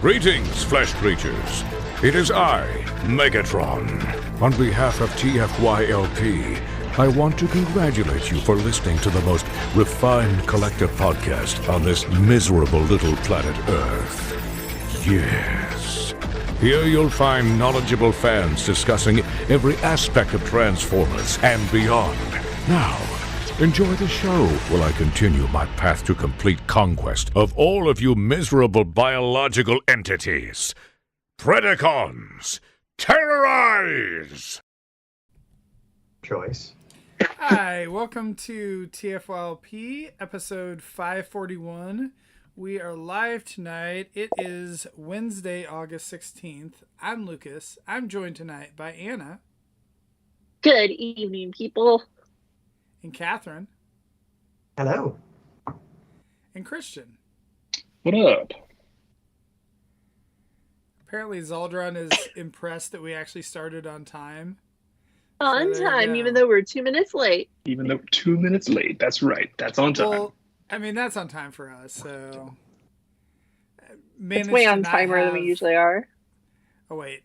Greetings, flesh creatures. It is I, Megatron. On behalf of TFYLP, I want to congratulate you for listening to the most refined collective podcast on this miserable little planet Earth. Yes. Here you'll find knowledgeable fans discussing every aspect of Transformers and beyond. Now, enjoy the show while I continue my path to complete conquest of all of you miserable biological entities. Predacons, terrorize! Choice. Hi, welcome to TFYLP, episode 541. We are live tonight. It is Wednesday, August 16th. I'm Lucas. I'm joined tonight by Anna. Good evening, people. And Catherine. Hello. And Christian. What up? Apparently Zaldrun is impressed that we actually started on time. On time, even though we're 2 minutes late. Even though 2 minutes late. That's right. That's on time. Well, I mean, that's on time for us, so... It's way on timer than we usually are. Oh, wait.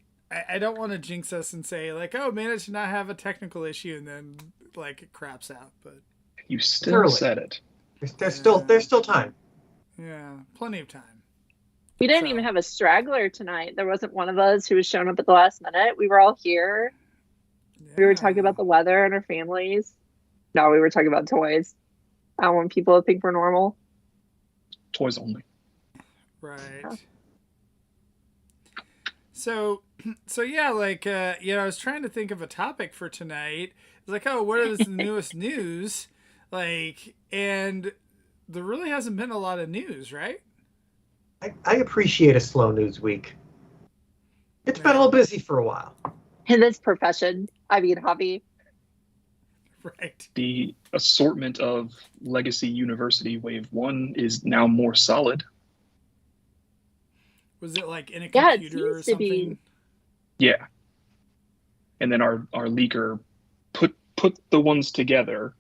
I don't want to jinx us and say, like, oh, managed to not have a technical issue, and then, like, it craps out, but... You still said it. There's still time. Yeah, plenty of time. We didn't even have a straggler tonight. There wasn't one of us who was shown up at the last minute. We were all here. Yeah. We were talking about the weather and our families. No, we were talking about toys. I don't want people to think we're normal. Toys only. Right. Yeah. So yeah, like, I was trying to think of a topic for tonight. It's like, oh, what is the newest news? Like, and there really hasn't been a lot of news, right? I appreciate a slow news week. It's been a little busy for a while. In this profession, hobby. Right. The assortment of Legacy University Wave 1 is now more solid. Was it like in a computer or something? Yeah. And then our leaker put the ones together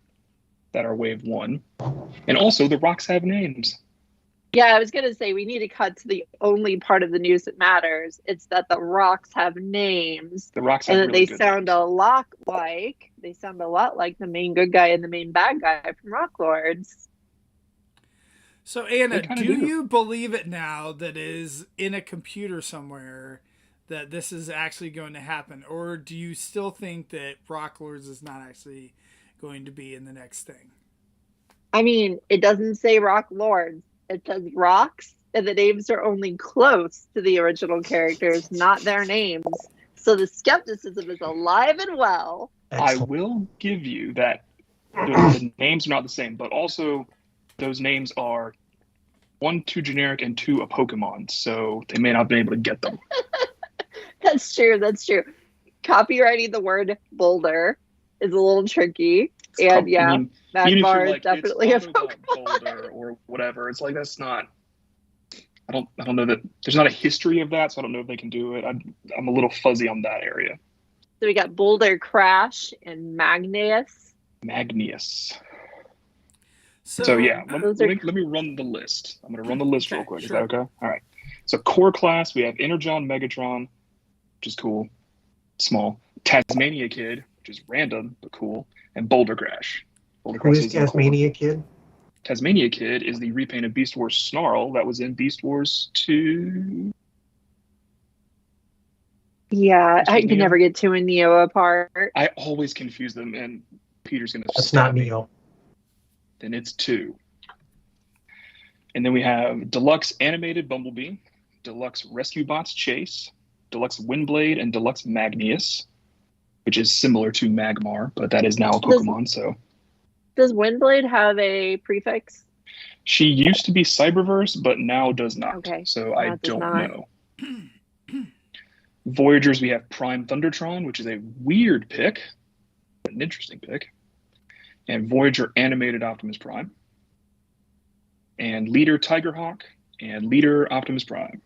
that are Wave 1. And also the rocks have names. Yeah, I was going to say we need to cut to the only part of the news that matters. It's that the rocks have names. The rocks have and that really they good sound names. a lot like the main good guy and the main bad guy from Rock Lords. So Anna, do do. you believe it now that is in a computer somewhere that this is actually going to happen? Or do you still think that Rock Lords is not actually going to be in the next thing? I mean, it doesn't say Rock Lords. It says rocks, and the names are only close to the original characters, not their names. So the skepticism is alive and well. I will give you that the names are not the same, but also those names are one too generic and two a Pokemon, so they may not have been able to get them. That's true. Copywriting the word boulder is a little tricky. And Magmar is definitely a Pokemon. Boulder or whatever. It's like, that's not... I don't know that... There's not a history of that, so I don't know if they can do it. I'm a little fuzzy on that area. So we got Boulder Crash and Magneus. So yeah, let me run the list. I'm going to run the list real quick. Sure. Is that okay? All right. So core class, we have Energon Megatron, which is cool. Small. Tasmania Kid, which is random, but cool. And Boulder Crash. Who is Tasmania Kid? Tasmania Kid is the repainted Beast Wars Snarl that was in Beast Wars 2. Yeah, I can never get 2 and Neo apart. I always confuse them, and Peter's going to... That's not Neo. Then it's 2. And then we have Deluxe Animated Bumblebee, Deluxe Rescue Bots Chase, Deluxe Windblade, and Deluxe Magneus, which is similar to Magmar, but that is now a Pokemon, so... Does Windblade have a prefix? She used to be Cyberverse, but now does not. Okay. So I don't know. Voyagers, we have Prime Thundertron, which is a weird pick, but an interesting pick. And Voyager Animated Optimus Prime. And Leader Tigerhawk, and Leader Optimus Prime.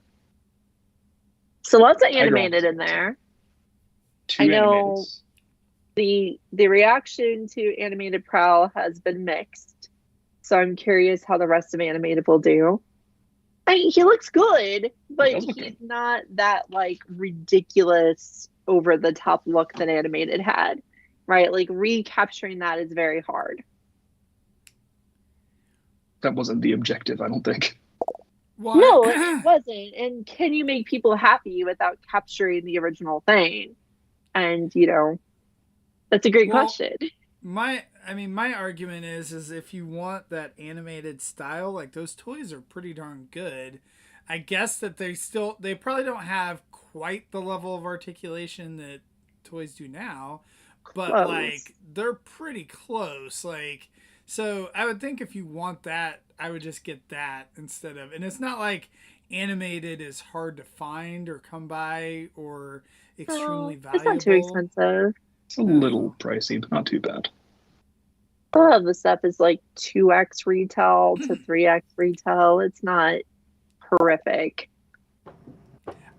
So lots of animated in there. 2 I know animateds. the reaction to animated Prowl has been mixed. So I'm curious how the rest of animated will do. He looks good, but does look he's good. not that like ridiculous over the top look that animated had, right? Like recapturing that is very hard. That wasn't the objective, I don't think. Well, No, it wasn't. And can you make people happy without capturing the original thing? And that's a great question. my argument is if you want that animated style, like those toys are pretty darn good. I guess that they probably don't have quite the level of articulation that toys do now, but Close. like they're pretty close. Like, so I would think if you want that, I would just get that instead of, and it's not like animated is hard to find or come by or extremely valuable. It's not too expensive. It's a little pricey, but not too bad. A lot of the stuff is like 2x retail to 3x retail. It's not horrific.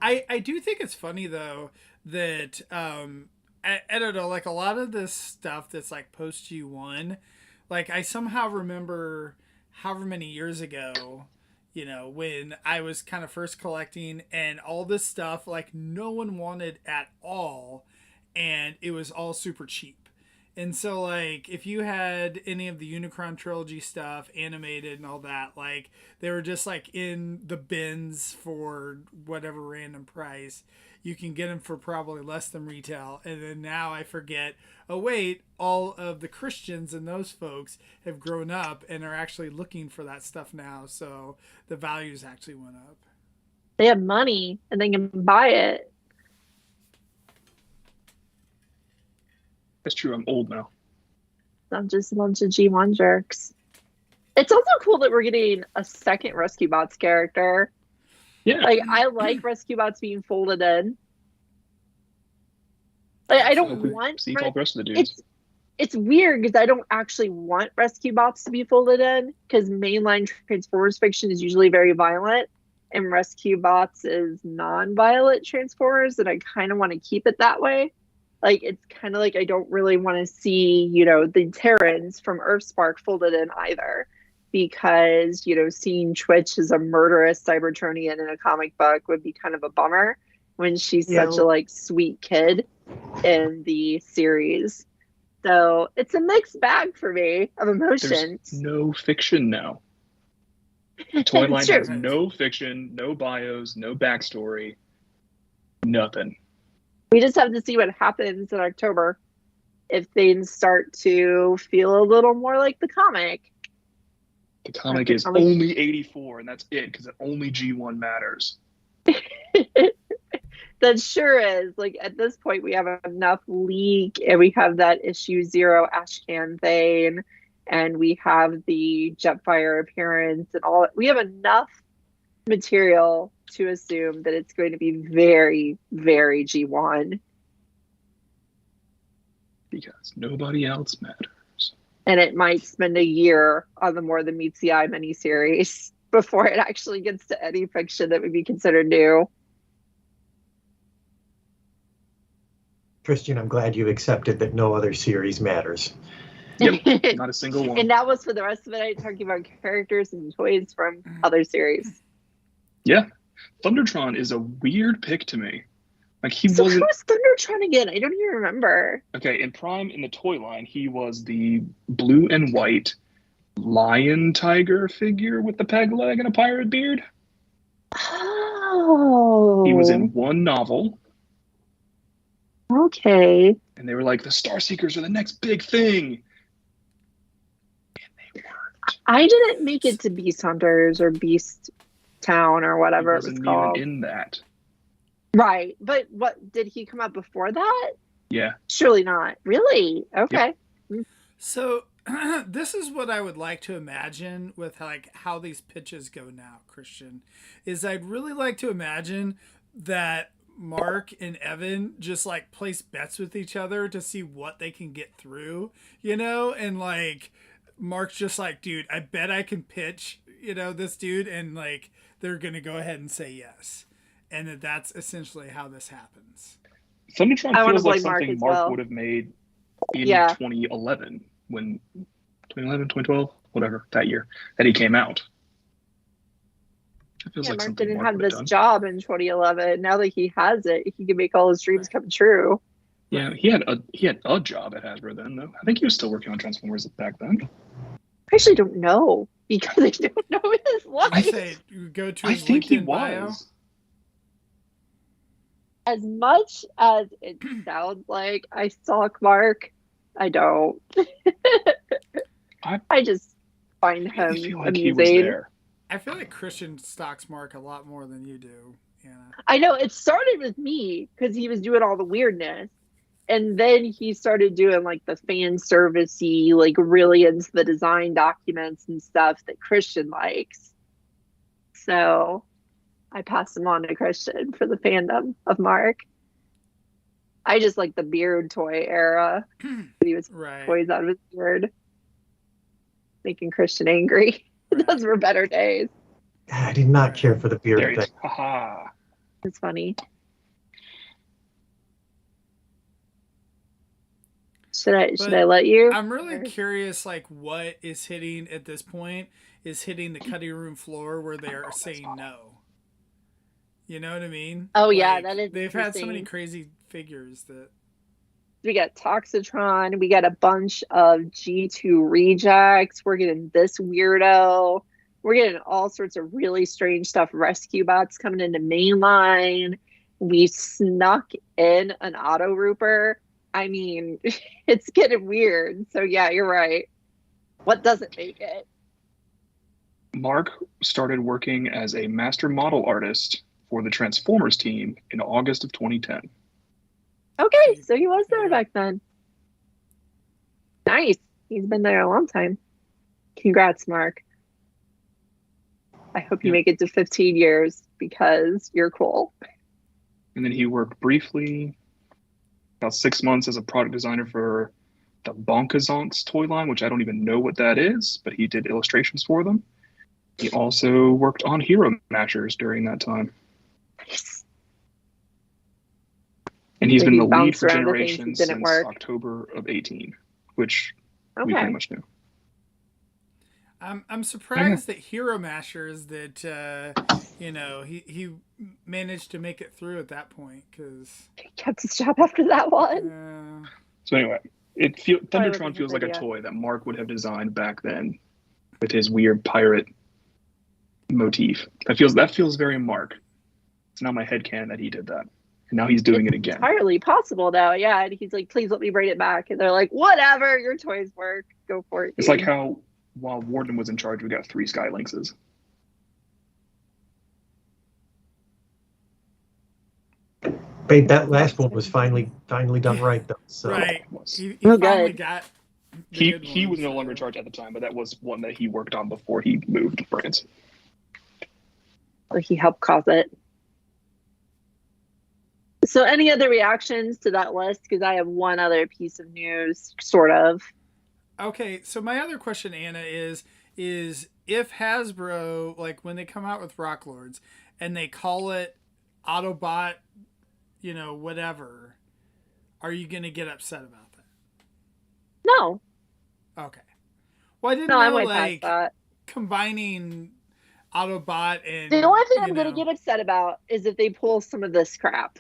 I do think it's funny though that I don't know, like a lot of this stuff that's like post G1, like I somehow remember however many years ago, when I was kind of first collecting and all this stuff like no one wanted at all, and it was all super cheap. And so, like, if you had any of the Unicron trilogy stuff, animated and all that, like, they were just, like, in the bins for whatever random price. You can get them for probably less than retail. And then now I forget, oh, wait, all of the Christians and those folks have grown up and are actually looking for that stuff now. So the values actually went up. They have money and they can buy it. That's true. I'm old now. Not just a bunch of G1 jerks. It's also cool that we're getting a second Rescue Bots character. Yeah. Like, I like Rescue Bots being folded in. Like, I don't want... See all the rest of the dudes. It's weird because I don't actually want Rescue Bots to be folded in because mainline Transformers fiction is usually very violent and Rescue Bots is non-violent Transformers, and I kind of want to keep it that way. Like, it's kind of like I don't really want to see, the Terrans from Earthspark folded in either. Because, seeing Twitch as a murderous Cybertronian in a comic book would be kind of a bummer when she's such a, sweet kid in the series. So, it's a mixed bag for me of emotions. There's no fiction now. Toyline has no fiction, no bios, no backstory, nothing. We just have to see what happens in October if things start to feel a little more like the comic. The comic is only 84, and that's it, because only G1 matters. That sure is. Like, at this point, we have enough leak, and we have that issue 0 Ashcan thing, and we have the Jetfire appearance, and all. We have enough material to assume that it's going to be very, very G1. Because nobody else matters. And it might spend a year on the More Than Meets the Eye miniseries before it actually gets to any fiction that would be considered new. Christian, I'm glad you accepted that no other series matters. Yep, not a single one. And that was for the rest of the night talking about characters and toys from other series. Yeah. Thundertron is a weird pick to me. Like, he so wasn't. Who's Thundertron again? I don't even remember. Okay, in Prime, in the toy line, he was the blue and white lion tiger figure with the peg leg and a pirate beard. Oh. He was in one novel. Okay. And they were like, the Star Seekers are the next big thing. And they weren't. I didn't make it to Beast Hunters or Beast Town or whatever it was called. Even in that. Right. But what, did he come out before that? Yeah. Surely not. Really? Okay. Yep. So this is what I would like to imagine with like how these pitches go now, Christian, is I'd really like to imagine that Mark and Evan just like place bets with each other to see what they can get through, and like Mark's just like, dude, I bet I can pitch, this dude, and like they're going to go ahead and say yes. And that's essentially how this happens. Thundertron feels like something Mark would have made in 2011, 2012, whatever, that year that he came out. It feels Yeah, like Mark something didn't Mark have would have this done. job in 2011. Now that he has it, he can make all his dreams come true. Yeah, he had a job at Hasbro then, though. I think he was still working on Transformers back then. I actually don't know because I don't know his life. I say you go to I his think he LinkedIn bio. was. As much as it sounds like I stalk Mark, I don't. I just find I really him feel like he was amusing. there. I feel like Christian stalks Mark a lot more than you do, Anna. I know it started with me because he was doing all the weirdness. And then he started doing like the fan servicey, like really into the design documents and stuff that Christian likes. So I passed him on to Christian for the fandom of Mark. I just like the beard toy era. He was Right. toys out of his beard, making Christian angry. Right. Those were better days. I did not care for the There beard he thing. is. Haha. It's funny. Should I let you? I'm really curious, like, what is hitting at this point is hitting the cutting room floor where they are saying no. You know what I mean? Oh, yeah, Like, that is they've had so many interesting. crazy figures that. We got Toxitron. We got a bunch of G2 rejects. We're getting this weirdo. We're getting all sorts of really strange stuff. Rescue bots coming into mainline. We snuck in an auto rooper. I mean, it's getting weird. So yeah, you're right. What doesn't make it? Mark started working as a master model artist for the Transformers team in August of 2010. Okay, so he was there back then. Nice. He's been there a long time. Congrats, Mark. I hope you make it to 15 years because you're cool. And then he worked briefly, about 6 months, as a product designer for the Bonkazonks toy line, which I don't even know what that is, but he did illustrations for them. He also worked on Hero Mashers during that time. Nice. And he's So been he the lead bounced for around to things Generations that didn't since work. October of 18, which we Okay. pretty much knew. I'm surprised that Hero Mashers that he managed to make it through at that point because He kept his job after that one. So anyway, wasn't Thundertron his feels like a idea. toy that Mark would have designed back then with his weird pirate motif. That feels very Mark. It's not my headcanon that he did that. And now he's doing it again. Entirely possible now, yeah. And he's like, please let me bring it back. And they're like, whatever, your toys work. Go for it. It's dude. like how while Warden was in charge, we got 3 Sky Lynxes. Babe, that last one was finally done right though. So right, Was. he Oh, finally good. got. the He good was ones, no longer in charge at the time, but that was one that he worked on before he moved brands. Or he helped cause it. So any other reactions to that list? Because I have one other piece of news, sort of. Okay, so my other question, Anna, is if Hasbro, like when they come out with Rock Lords and they call it Autobot, whatever, are you going to get upset about that? No. Okay. Well, I didn't No, I know, might like, pass that. combining Autobot and... The only thing I'm going to get upset about is if they pull some of this crap.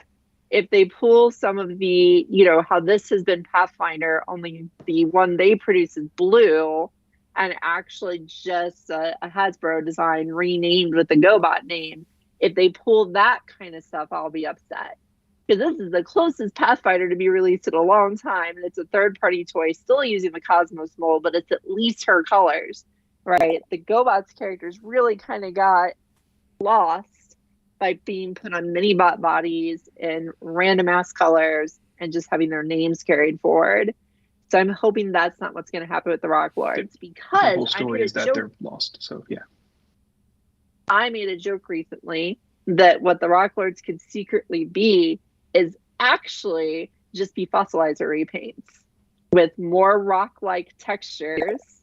If they pull some of the, how this has been Pathfinder, only the one they produce is blue, and actually just a Hasbro design renamed with the GoBot name. If they pull that kind of stuff, I'll be upset. Because this is the closest Pathfinder to be released in a long time, and it's a third-party toy, still using the Cosmos mold, but it's at least her colors, right? The GoBots characters really kind of got lost by being put on mini bot bodies in random ass colors and just having their names carried forward. So I'm hoping that's not what's going to happen with the Rock Lords, because The whole story is that they're lost. So yeah. I made a joke recently that what the Rock Lords could secretly be is actually just be fossilizer repaints with more rock-like textures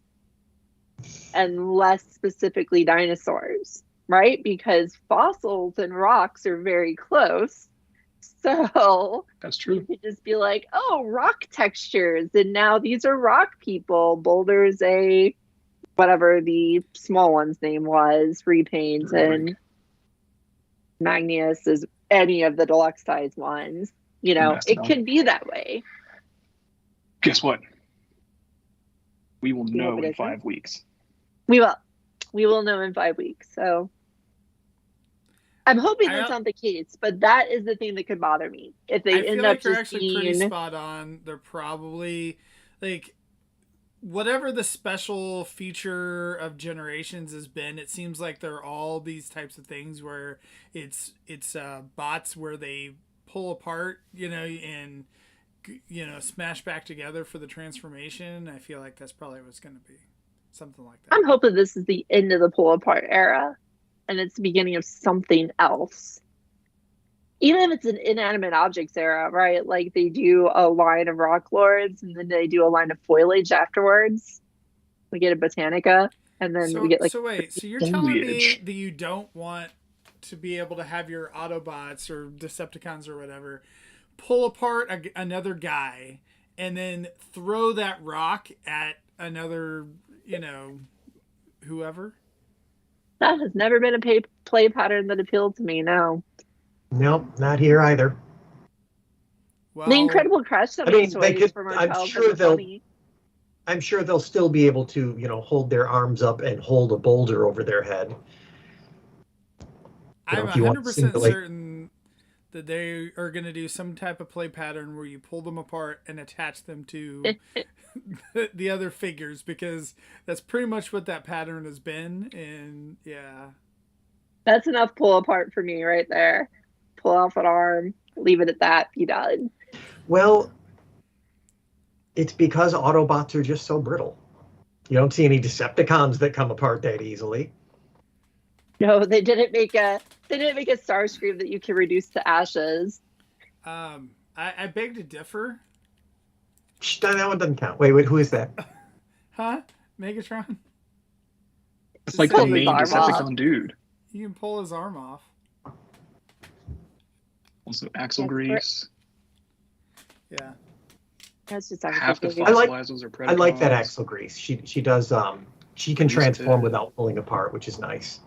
and less specifically dinosaurs. Right? Because fossils and rocks are very close. So That's true. You could just be like, oh, rock textures. And now these are rock people. Boulder's a whatever the small one's name was, repaint. And Magnus is any of the deluxe size ones. You know, Yes, it no. can be that way. Guess what? We will You know know what in it is? 5 weeks. We will know in 5 weeks. So I'm hoping that's not the case, but that is the thing that could bother me. If they I end feel up like you're just actually pretty being spot on. They're probably like whatever the special feature of Generations has been. It seems like they're all these types of things where it's bots where they pull apart, you know, and smash back together for the transformation. I feel like that's probably what's going to be something like that. I'm hoping this is the end of the pull apart era and it's the beginning of something else. Even if it's an inanimate objects era, right? Like they do a line of Rock Lords and then they do a line of foliage afterwards. We get a Botanica and then we get like. So you're telling me that you don't want to be able to have your Autobots or Decepticons or whatever pull apart another guy and then throw that rock at another, whoever? That has never been a play pattern that appealed to me, no. Nope, not here either. Well, the Incredible Crush toys from our childhood. I'm sure they'll still be able to, hold their arms up and hold a boulder over their head. I'm 100% certain that they are going to do some type of play pattern where you pull them apart and attach them to the other figures, because that's pretty much what that pattern has been. And yeah, that's enough pull apart for me right there. Pull off an arm, leave it at that, be done. Well, it's because Autobots are just so brittle. You don't see any Decepticons that come apart that easily. No, they didn't make a Starscream that you can reduce to ashes. I beg to differ. That one doesn't count. Wait, who is that? Huh? Megatron? It's like the main Decepticon dude. You can pull his arm off. Also, Axel Grease. Yeah. That's just half the I like that Axel Grease. She does. She can transform without pulling apart, which is nice.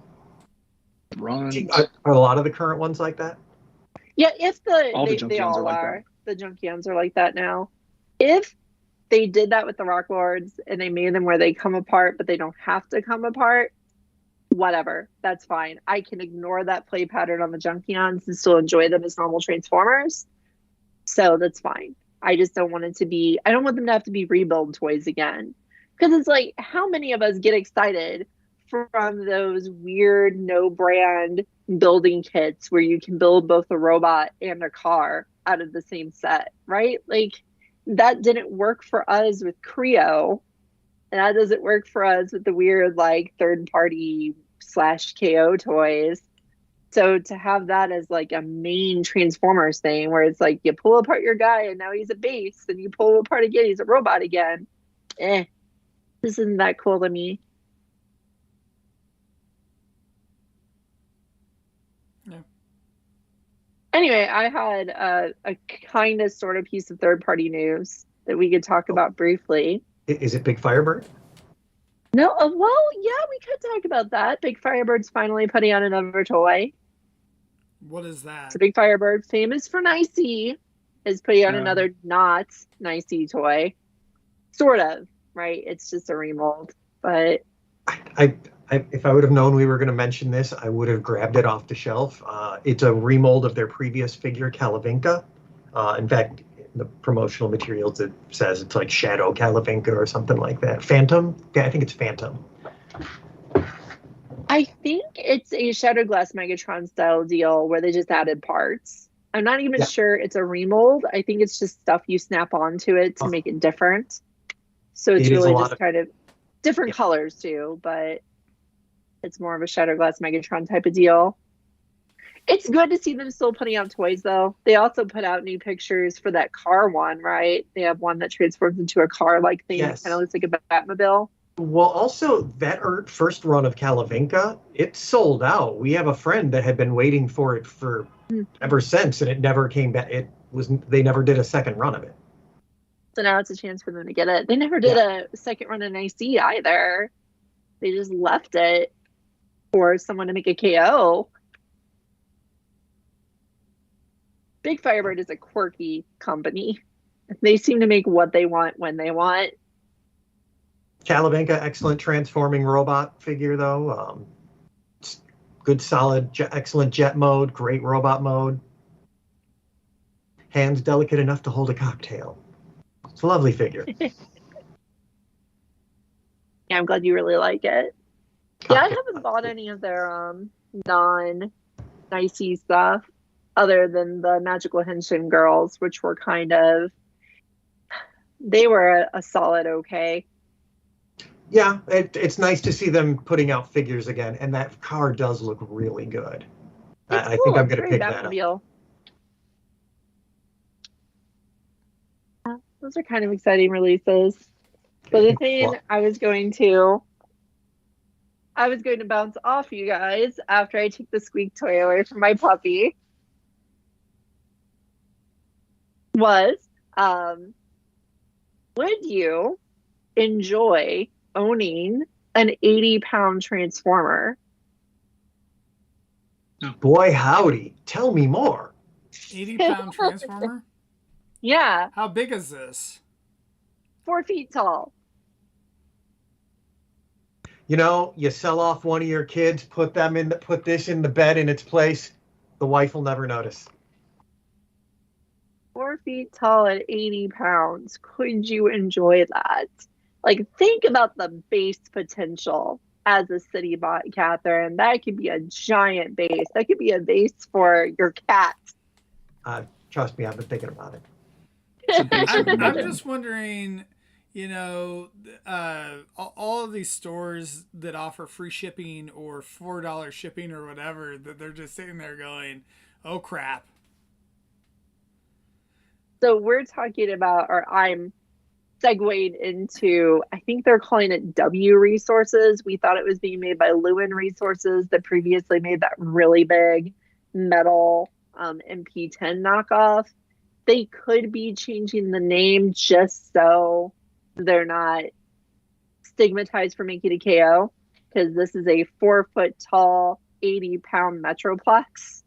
Runs. Are a lot of the current ones like that? Yeah, if they all are. Like the Junkions are like that now. If they did that with the Rock Lords and they made them where they come apart, but they don't have to come apart, whatever, that's fine. I can ignore that play pattern on the Junkions and still enjoy them as normal Transformers. So that's fine. I just don't want it to be, I don't want them to have to be rebuild toys again. Because it's like, how many of us get excited from those weird no brand building kits where you can build both a robot and a car out of the same set, right? Like that didn't work for us with Creo, and that doesn't work for us with the weird like third party /KO toys. So to have that as like a main Transformers thing where it's like you pull apart your guy and now he's a base and you pull him apart again, he's a robot again. This isn't that cool to me. Anyway, I had a kind of sort of piece of third-party news that we could talk about briefly. Is it Big Firebird? No, well, yeah, we could talk about that. Big Firebird's finally putting out another toy. What is that? So Big Firebird, famous for Nicey, is putting out another not Nicey toy. Sort of, right? It's just a remold, but... If I would have known we were going to mention this, I would have grabbed it off the shelf. It's a remold of their previous figure, Calavinka. In fact, the promotional materials, it says it's like Shadow Calavinka or something like that. Phantom? Yeah, I think it's Phantom. I think it's a Shadow Glass Megatron style deal where they just added parts. I'm not even sure it's a remold. I think it's just stuff you snap onto it to make it different. So it's really just kind of different colors too, but it's more of a Shadow Glass Megatron type of deal. It's good to see them still putting out toys, though. They also put out new pictures for that car one, right? They have one that transforms into a car-like thing. Yes. It kind of looks like a Batmobile. Well, also, that first run of Calavinka, it sold out. We have a friend that had been waiting for it for ever since, and it never came back. They never did a second run of it. So now it's a chance for them to get it. They never did a second run in IC either. They just left it for someone to make a KO. Big Firebird is a quirky company. They seem to make what they want when they want. Calavinka, excellent transforming robot figure, though. Good, solid, excellent jet mode, great robot mode. Hands delicate enough to hold a cocktail. It's a lovely figure. Yeah, I'm glad you really like it. Yeah, I haven't bought any of their non-nicey stuff other than the Magical Henshin girls, which were they were a solid okay. Yeah, it's nice to see them putting out figures again, and that car does look really good. I think I'm going to pick that up. Those are kind of exciting releases. But the thing I was going to bounce off you guys after I took the squeak toy away from my puppy was, would you enjoy owning an 80-pound Transformer? Boy, howdy. Tell me more. 80-pound Transformer? Yeah. How big is this? 4 feet tall. You know, you sell off one of your kids, put this in the bed in its place. The wife will never notice. 4 feet tall at 80 pounds. Could you enjoy that? Like, think about the base potential as a city bot, Catherine. That could be a giant base. That could be a base for your cat. Trust me, I've been thinking about it. I'm just wondering, you know, all of these stores that offer free shipping or $4 shipping or whatever, that they're just sitting there going, oh crap. So we're talking about, or I'm segued into, I think they're calling it W Resources. We thought it was being made by Lewin Resources that previously made that really big metal MP10 knockoff. They could be changing the name just so they're not stigmatized for making a KO, because this is a 4 foot tall, 80-pound Metroplex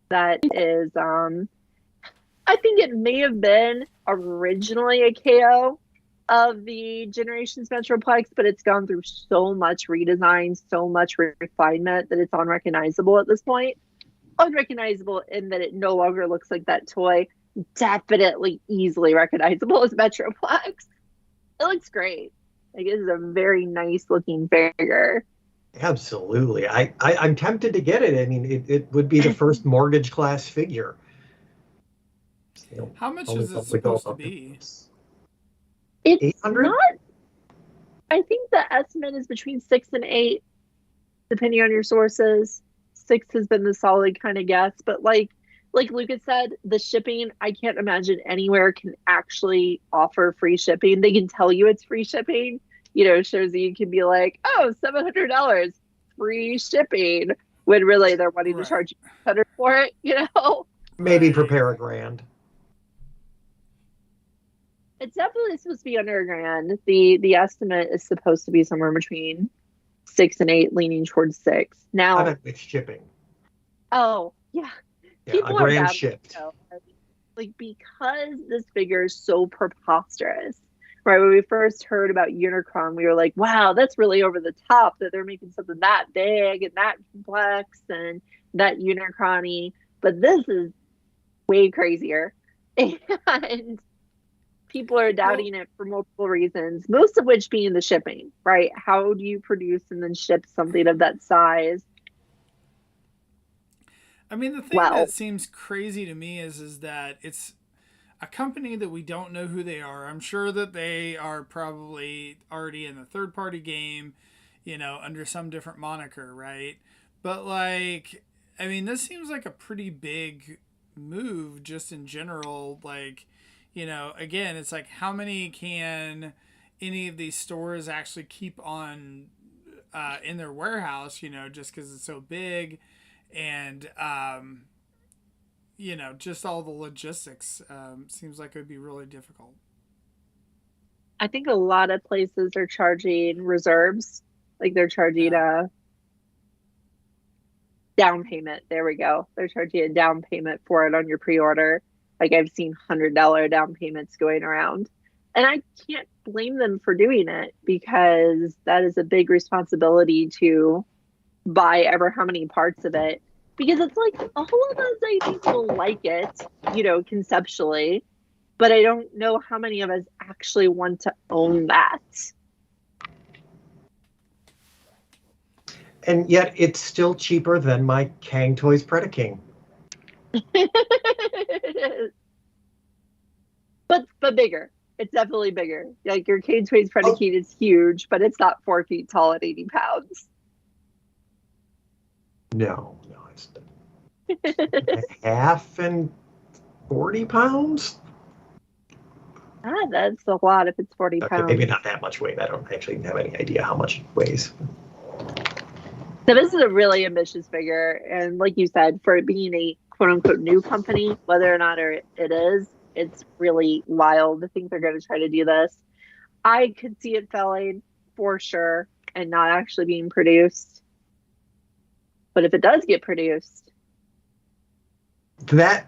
that is, I think it may have been originally a KO of the Generations Metroplex, but it's gone through so much redesign, so much refinement that it's unrecognizable at this point. Unrecognizable in that it no longer looks like that toy. Definitely easily recognizable as Metroplex. It looks great. Like, it is a very nice looking figure. Absolutely. I'm tempted to get it. I mean, it would be the first mortgage class figure. You know, how much is it supposed to be? It's 800? not. I think the estimate is between 6 and 8, depending on your sources. 6 has been the solid kind of guess, but like Lucas said, the shipping, I can't imagine anywhere can actually offer free shipping. They can tell you it's free shipping. You know, shows that you can be like, oh, $700 free shipping, when really they're wanting to charge you $100 for it, you know? Maybe prepare $1,000. It's definitely supposed to be under $1,000. The estimate is supposed to be somewhere between 6 and 8, leaning towards 6. Now, I meant with shipping. Oh, yeah. People are bad shipped. Like, because this figure is so preposterous, right? When we first heard about Unicron, we were like, wow, that's really over the top that they're making something that big and that complex and that Unicron-y. But this is way crazier. And people are doubting it for multiple reasons, most of which being the shipping, right? How do you produce and then ship something of that size? I mean, the thing that seems crazy to me is that it's a company that we don't know who they are. I'm sure that they are probably already in the third-party game, you know, under some different moniker, right? But, like, I mean, this seems like a pretty big move just in general. Like, you know, again, it's like, how many can any of these stores actually keep on in their warehouse, you know, just because it's so big? And, you know, just all the logistics seems like it would be really difficult. I think a lot of places are charging reserves. Like, they're charging down payment. There we go. They're charging a down payment for it on your pre-order. Like I've seen $100 down payments going around. And I can't blame them for doing it because that is a big responsibility to buy ever how many parts of it. Because it's like a whole of us, I think, will like it, conceptually. But I don't know how many of us actually want to own that. And yet it's still cheaper than my Kang Toys Predaking. But bigger. It's definitely bigger. Like your Kang Toys Predaking is huge, but it's not 4 feet tall at 80 pounds. No, it's half and 40 pounds. That's a lot if it's 40 pounds. Maybe not that much weight. I don't actually have any idea how much it weighs. So this is a really ambitious figure. And like you said, for it being a quote unquote new company, whether or not it is, it's really wild to think they're going to try to do this. I could see it failing for sure and not actually being produced. But if it does get produced, that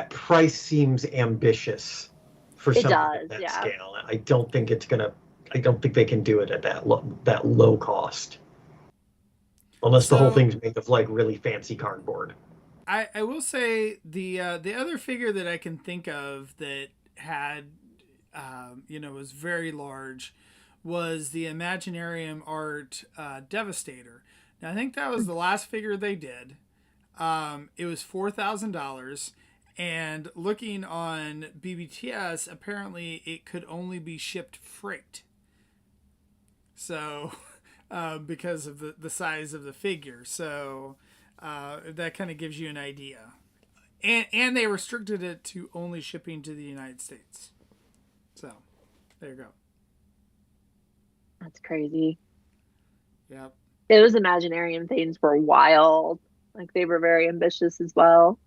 price seems ambitious for it something does, at that yeah. scale. I don't think they can do it at that low cost. Unless the whole thing's made of like really fancy cardboard. I will say the other figure that I can think of that had was very large was the Imaginarium Art Devastator. Now I think that was the last figure they did. It was $4,000, and looking on BBTS, apparently it could only be shipped freight. So because of the size of the figure, so. That kind of gives you an idea. And they restricted it to only shipping to the United States. So, there you go. that's crazy. Yep. Those Imaginarium things were wild. Like they were very ambitious as well.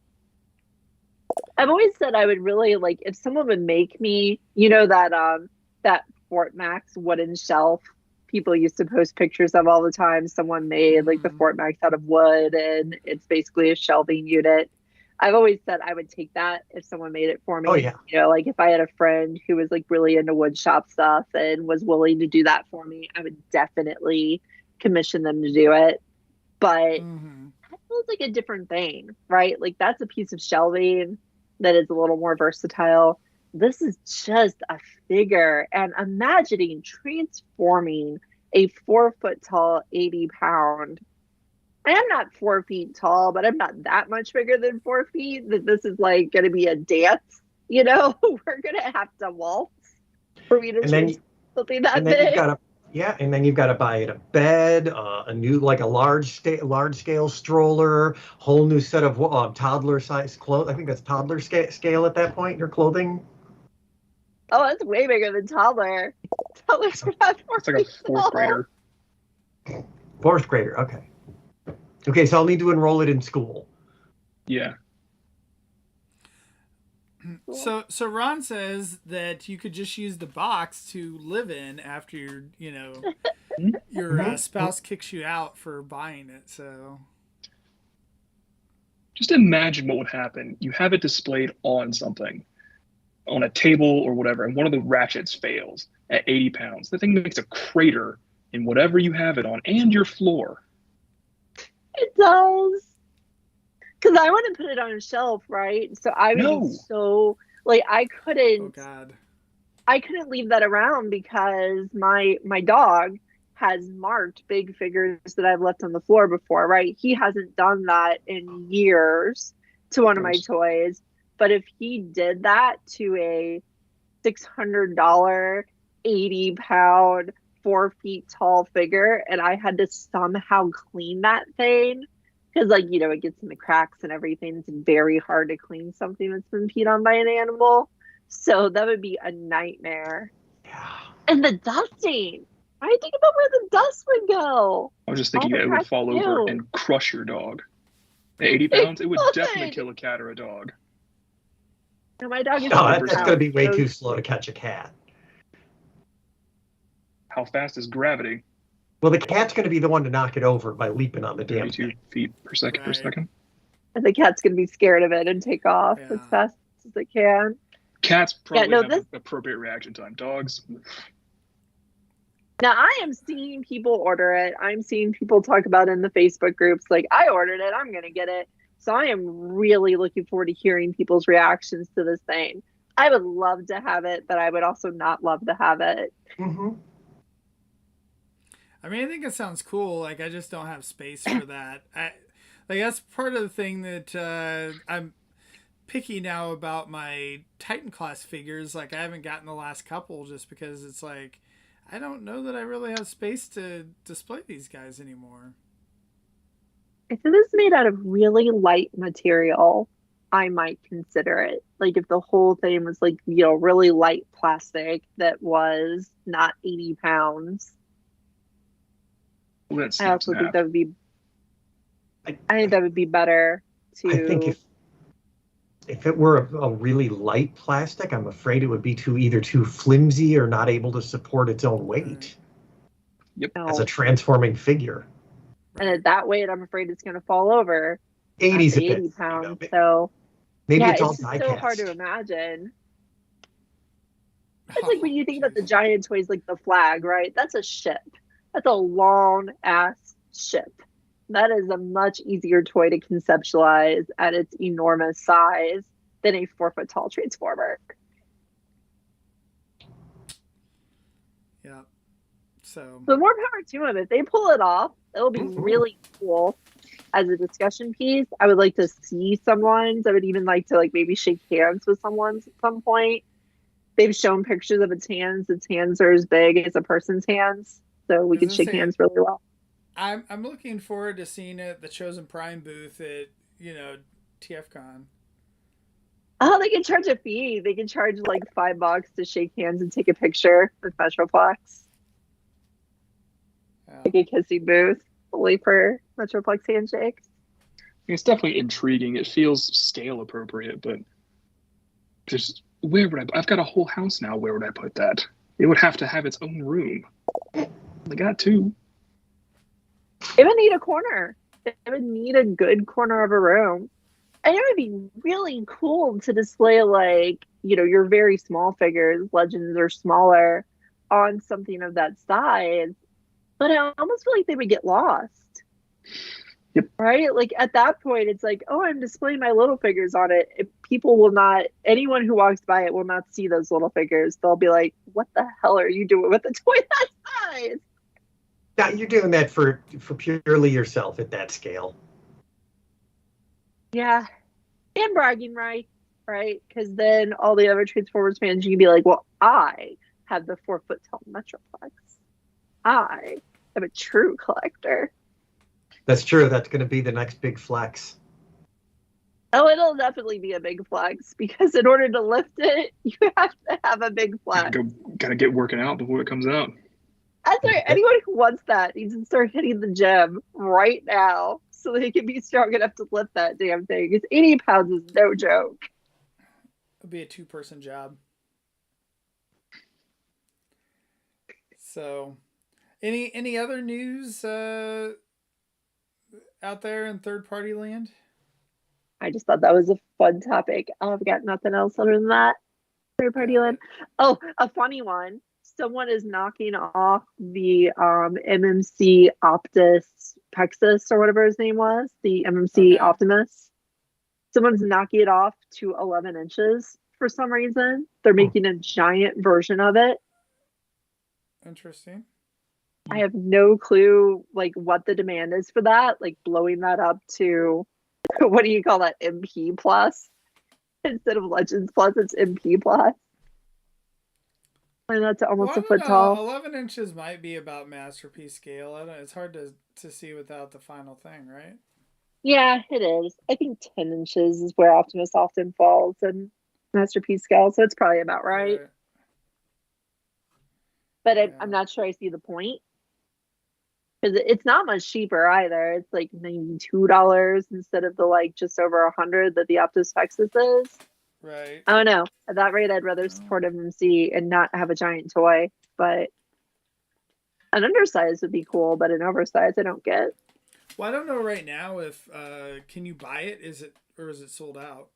I've always said I would really like if someone would make me, that Fort Max wooden shelf people used to post pictures of all the time. Someone made like the Fort Max out of wood, and it's basically a shelving unit. I've always said I would take that if someone made it for me. Oh, yeah. Like if I had a friend who was like really into wood shop stuff and was willing to do that for me, I would definitely commission them to do it. But that feels like a different thing, right? Like that's a piece of shelving that is a little more versatile. This is just a figure, and imagining transforming a 4 foot tall, 80 pound. I am not 4 feet tall, but I'm not that much bigger than 4 feet that this is like going to be a dance. We're going to have to waltz for me to choose something that big. And then you've got to buy it a bed, a new, like a large scale stroller, whole new set of toddler size clothes. I think that's toddler scale at that point, your clothing. Oh, that's way bigger than toddler. Toddler's gonna have It's like a fourth grader. Fourth grader, okay. Okay, so I'll need to enroll it in school. Yeah. So Ron says that you could just use the box to live in after your spouse kicks you out for buying it. So just imagine what would happen. You have it displayed on something, on a table or whatever, and one of the ratchets fails at 80 pounds. The thing makes a crater in whatever you have it on and your floor. It does. Because I want to put it on a shelf, right? So I would be so like I couldn't. Oh God. I couldn't leave that around because my dog has marked big figures that I've left on the floor before, right? He hasn't done that in years to one of my toys. But if he did that to a $600, 80 pound, 4 feet tall figure, and I had to somehow clean that thing, because it gets in the cracks and everything. It's very hard to clean something that's been peed on by an animal. So that would be a nightmare. Yeah. And the dusting. I think about where the dust would go. I was just thinking that it would fall over and crush your dog. At 80 pounds, it would definitely kill a cat or a dog. No, my dog is that's going to be way too slow to catch a cat. How fast is gravity? Well, the cat's going to be the one to knock it over by leaping on the damn 32 thing. feet per second per Right. second. And the cat's gonna be scared of it and take off Yeah. as fast as it can. Cats probably no, have this- appropriate reaction time. Dogs, Now I am seeing people order it. I'm seeing people talk about it in the Facebook groups, like, I ordered it, I'm gonna get it. So I am really looking forward to hearing people's reactions to this thing. I would love to have it, but I would also not love to have it. Mm-hmm. I mean, I think it sounds cool. Like, I just don't have space for that. Like, that's part of the thing that I'm picky now about my Titan class figures. Like, I haven't gotten the last couple just because it's like, I don't know that I really have space to display these guys anymore. If it is made out of really light material, I might consider it. Like, if the whole thing was like, really light plastic that was not 80 pounds. well, that's I also think that would be. I think that would be better to. I think if it were a really light plastic, I'm afraid it would be either too flimsy or not able to support its own weight as a transforming figure. And at that weight, I'm afraid it's going to fall over. 80's a 80 bit, pounds. you know, So maybe yeah, it's all just so hard to die-cast. imagine. It's like when you think about the giant toys, like the flag, right? That's a ship. That's a long ass ship. That is a much easier toy to conceptualize at its enormous size than a 4-foot tall transformer. Yeah. So. But more power to them. If they pull it off, it'll be really cool as a discussion piece. I would like to see someone's. I would even like to maybe shake hands with someone's at some point. They've shown pictures of its hands. Its hands are as big as a person's hands, so we could shake hands really well. I'm looking forward to seeing it at the Chosen Prime booth at TFcon. Oh, they can charge a fee. They can charge like $5 to shake hands and take a picture with Metroplex. Yeah. Like a kissing booth, only for Metroplex handshakes. it's definitely intriguing. It feels scale appropriate, but just where would I've got a whole house now. Where would I put that? It would have to have its own room. I got two. It would need a corner. It would need a good corner of a room. And it would be really cool to display your very small figures, legends or smaller, on something of that size. But I almost feel like they would get lost. Yep. Right? Like at that point, it's like, oh, I'm displaying my little figures on it. Anyone who walks by it will not see those little figures. They'll be like, what the hell are you doing with a toy that size? Yeah, you're doing that for purely yourself at that scale. Yeah. And bragging rights, right? Because then all the other Transformers fans, you can be like, well, I have the 4-foot tall Metroplex. I am a true collector. That's true. That's going to be the next big flex. Oh, it'll definitely be a big flex because in order to lift it, you have to have a big flex. Gotta get working out before it comes out. That's right. Anyone who wants that needs to start hitting the gym right now so they can be strong enough to lift that damn thing. Because 80 pounds is no joke. It'll be a 2-person job. So, any other news out there in third-party land? I just thought that was a fun topic. I've got nothing else other than that. Third-party land. Oh, a funny one. Someone is knocking off the MMC Optus Pexus or whatever his name was, the MMC Optimus. Someone's knocking it off to 11 inches for some reason. They're making a giant version of it. Interesting. I have no clue what the demand is for that. Blowing that up to, what do you call that? MP plus instead of Legends plus, it's MP plus. And that's almost a foot tall. 11 inches might be about masterpiece scale. It's hard to see without the final thing, right? Yeah, it is. I think 10 inches is where Optimus often falls in masterpiece scale, so it's probably about right. But I'm not sure I see the point. Because it's not much cheaper either. It's like $92 instead of the just over $100 that the Optus Pexus is. Right. I don't know. At that rate, I'd rather support MMC and not have a giant toy. But An undersize would be cool, but an oversize I don't get. Well, I don't know right now if can you buy it? Is it sold out?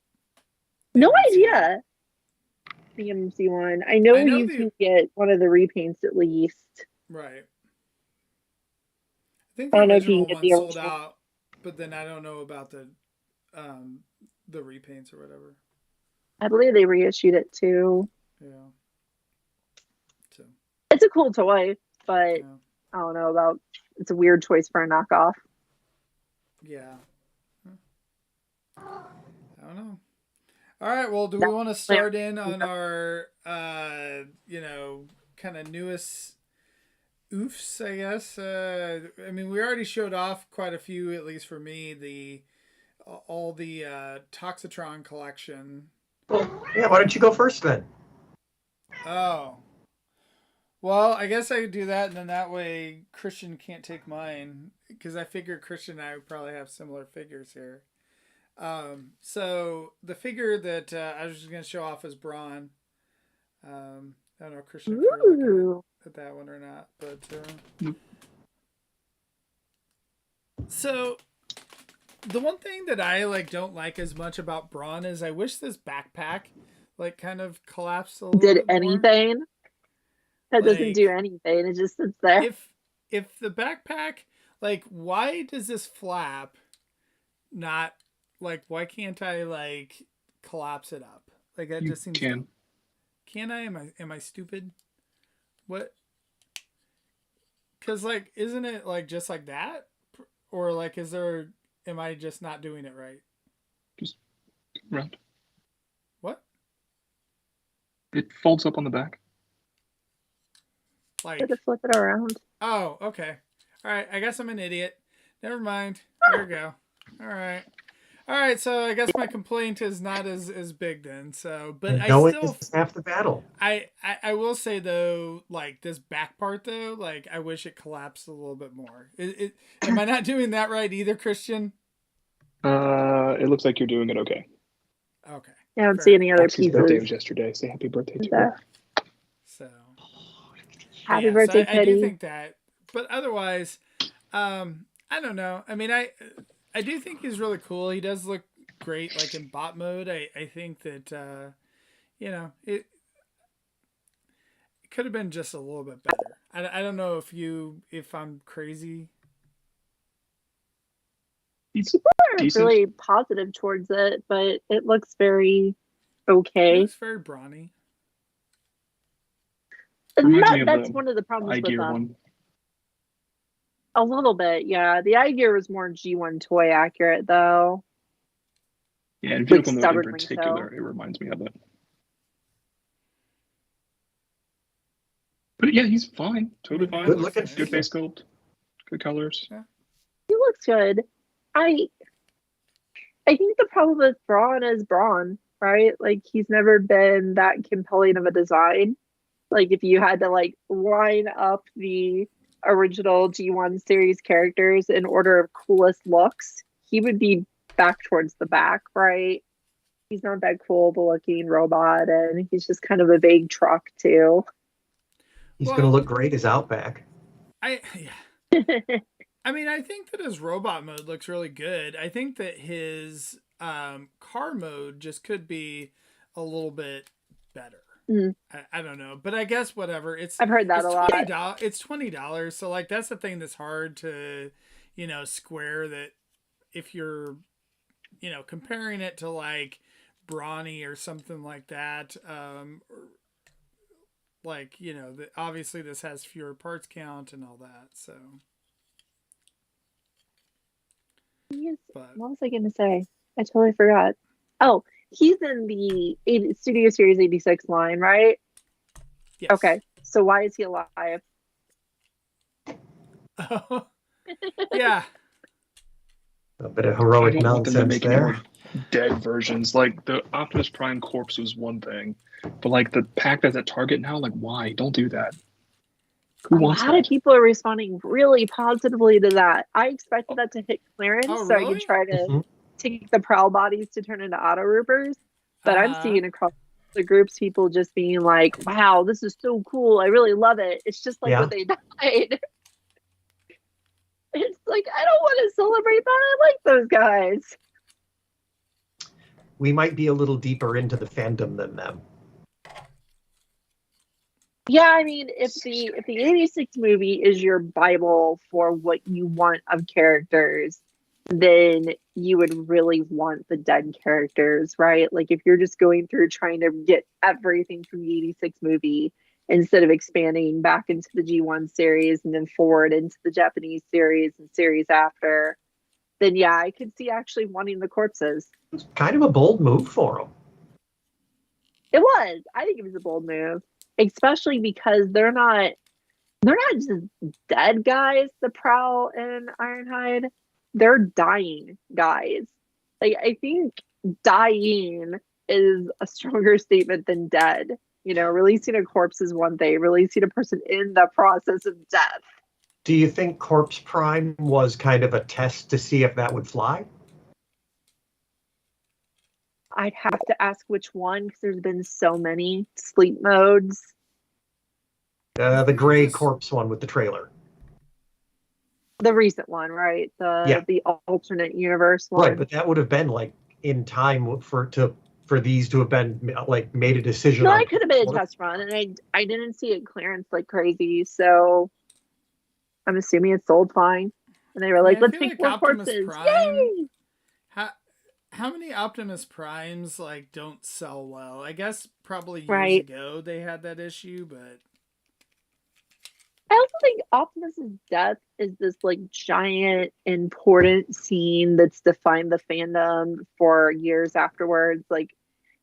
No AMC idea. The AMC one. I know you the- can get one of the repaints at least. Right. I think I the don't know if you original can get one the sold original. out, but then I don't know about the repaints or whatever. I believe they reissued it too. Yeah. So It's a cool toy, but yeah. I don't know about. It's a weird choice for a knockoff. Yeah. I don't know. All right. Well, do we want to start in on our, kind of newest oofs, I guess? I mean, we already showed off quite a few, at least for me, all the Toxitron collection. Well, yeah, why don't you go first then? Oh. Well, I guess I could do that, and then that way Christian can't take mine, because I figure Christian and I would probably have similar figures here. So the figure that I was just going to show off is Braun. I don't know, Christian, if you're looking at that one or not, but so the one thing that I don't like as much about Braun is I wish this backpack kind of collapsed a little bit more. Anything? That doesn't do anything. It just sits there. If the backpack, why does this flap not, why can't I, collapse it up? That just seems... Can I? Am I stupid? What? Because, isn't it, just like that? Or, is there... Am I just not doing it right? Just round. What? It folds up on the back. To flip it around. Oh, okay. All right. I guess I'm an idiot. Never mind. There we go. All right. So I guess my complaint is not as big then. So, but I still it's half the battle. I will say though, this back part though, I wish it collapsed a little bit more. Am I not doing that right either, Christian? It looks like you're doing it okay. Okay. I don't see any other Maxie's pieces. birthday was yesterday. Say happy birthday to her. So. Happy birthday, I do think that, but otherwise, I don't know. I mean, I do think he's really cool. He does look great, in bot mode. I think that, it could have been just a little bit better. I don't know if I'm crazy. He's decent. Really positive towards it, but it looks very okay. It looks very brawny. That's one of the problems with iGear them. One. A little bit, yeah. The iGear was more G1 toy accurate, though. Yeah, and vehicle mode in particular, it reminds me of it. But yeah, he's fine. Totally fine. Good looking. Good face sculpt. Good colors. Yeah. He looks good. I think the problem with Braun is Braun, right? He's never been that compelling of a design. If you had to line up the original G1 series characters in order of coolest looks, he would be back towards the back, right? He's not that cool looking robot, and he's just kind of a vague truck too. He's going to look great as Outback. I mean, I think that his robot mode looks really good. I think that his car mode just could be a little bit better. I don't know, but I guess whatever. I've heard that a lot. It's $20, so that's the thing that's hard to, square. That if you're, comparing it to Brawny or something like that, obviously this has fewer parts count and all that. So, what was I going to say? I totally forgot. Oh. He's in the Studio Series 86 line, right? Yes. Okay. So why is he alive? Yeah. A bit of heroic nonsense there. Dead versions. The Optimus Prime corpse was one thing, but the pack that's at Target now, why? Don't do that. Who wants that? A lot of people are responding really positively to that. I expected that to hit clearance so I could try to take the prowl bodies to turn into auto roopers, but I'm seeing across the group's people just being like, wow, this is so cool. I really love it. It's just like when they died. It's like, I don't want to celebrate that. I like those guys. We might be a little deeper into the fandom than them. Yeah, I mean, if the 86 movie is your Bible for what you want of characters, then you would really want the dead characters, right? Like if you're just going through trying to get everything from the 86 movie instead of expanding back into the G1 series and then forward into the Japanese series and series after, then yeah, I could see actually wanting the corpses. It's kind of a bold move for them. It was. I think it was a bold move, especially because they're not just dead guys, the Prowl and Ironhide. They're dying guys. Like, I think dying is a stronger statement than dead. You know, releasing a corpse is one thing, releasing a person in the process of death. Do you think Corpse Prime was kind of a test to see if that would fly? I'd have to ask which one, because there's been so many sleep modes. The gray corpse one with the trailer. The recent one, right? The alternate universe one. Right, but that would have been like in time for these to have been like made a decision. No, it could have been a test run, and I didn't see it clearance like crazy, so I'm assuming it sold fine. And they were like, let's make more corpses. Yay! How many Optimus Primes like don't sell well? I guess probably years ago they had that issue, but I also think Optimus's death is this like giant important scene that's defined the fandom for years afterwards. Like,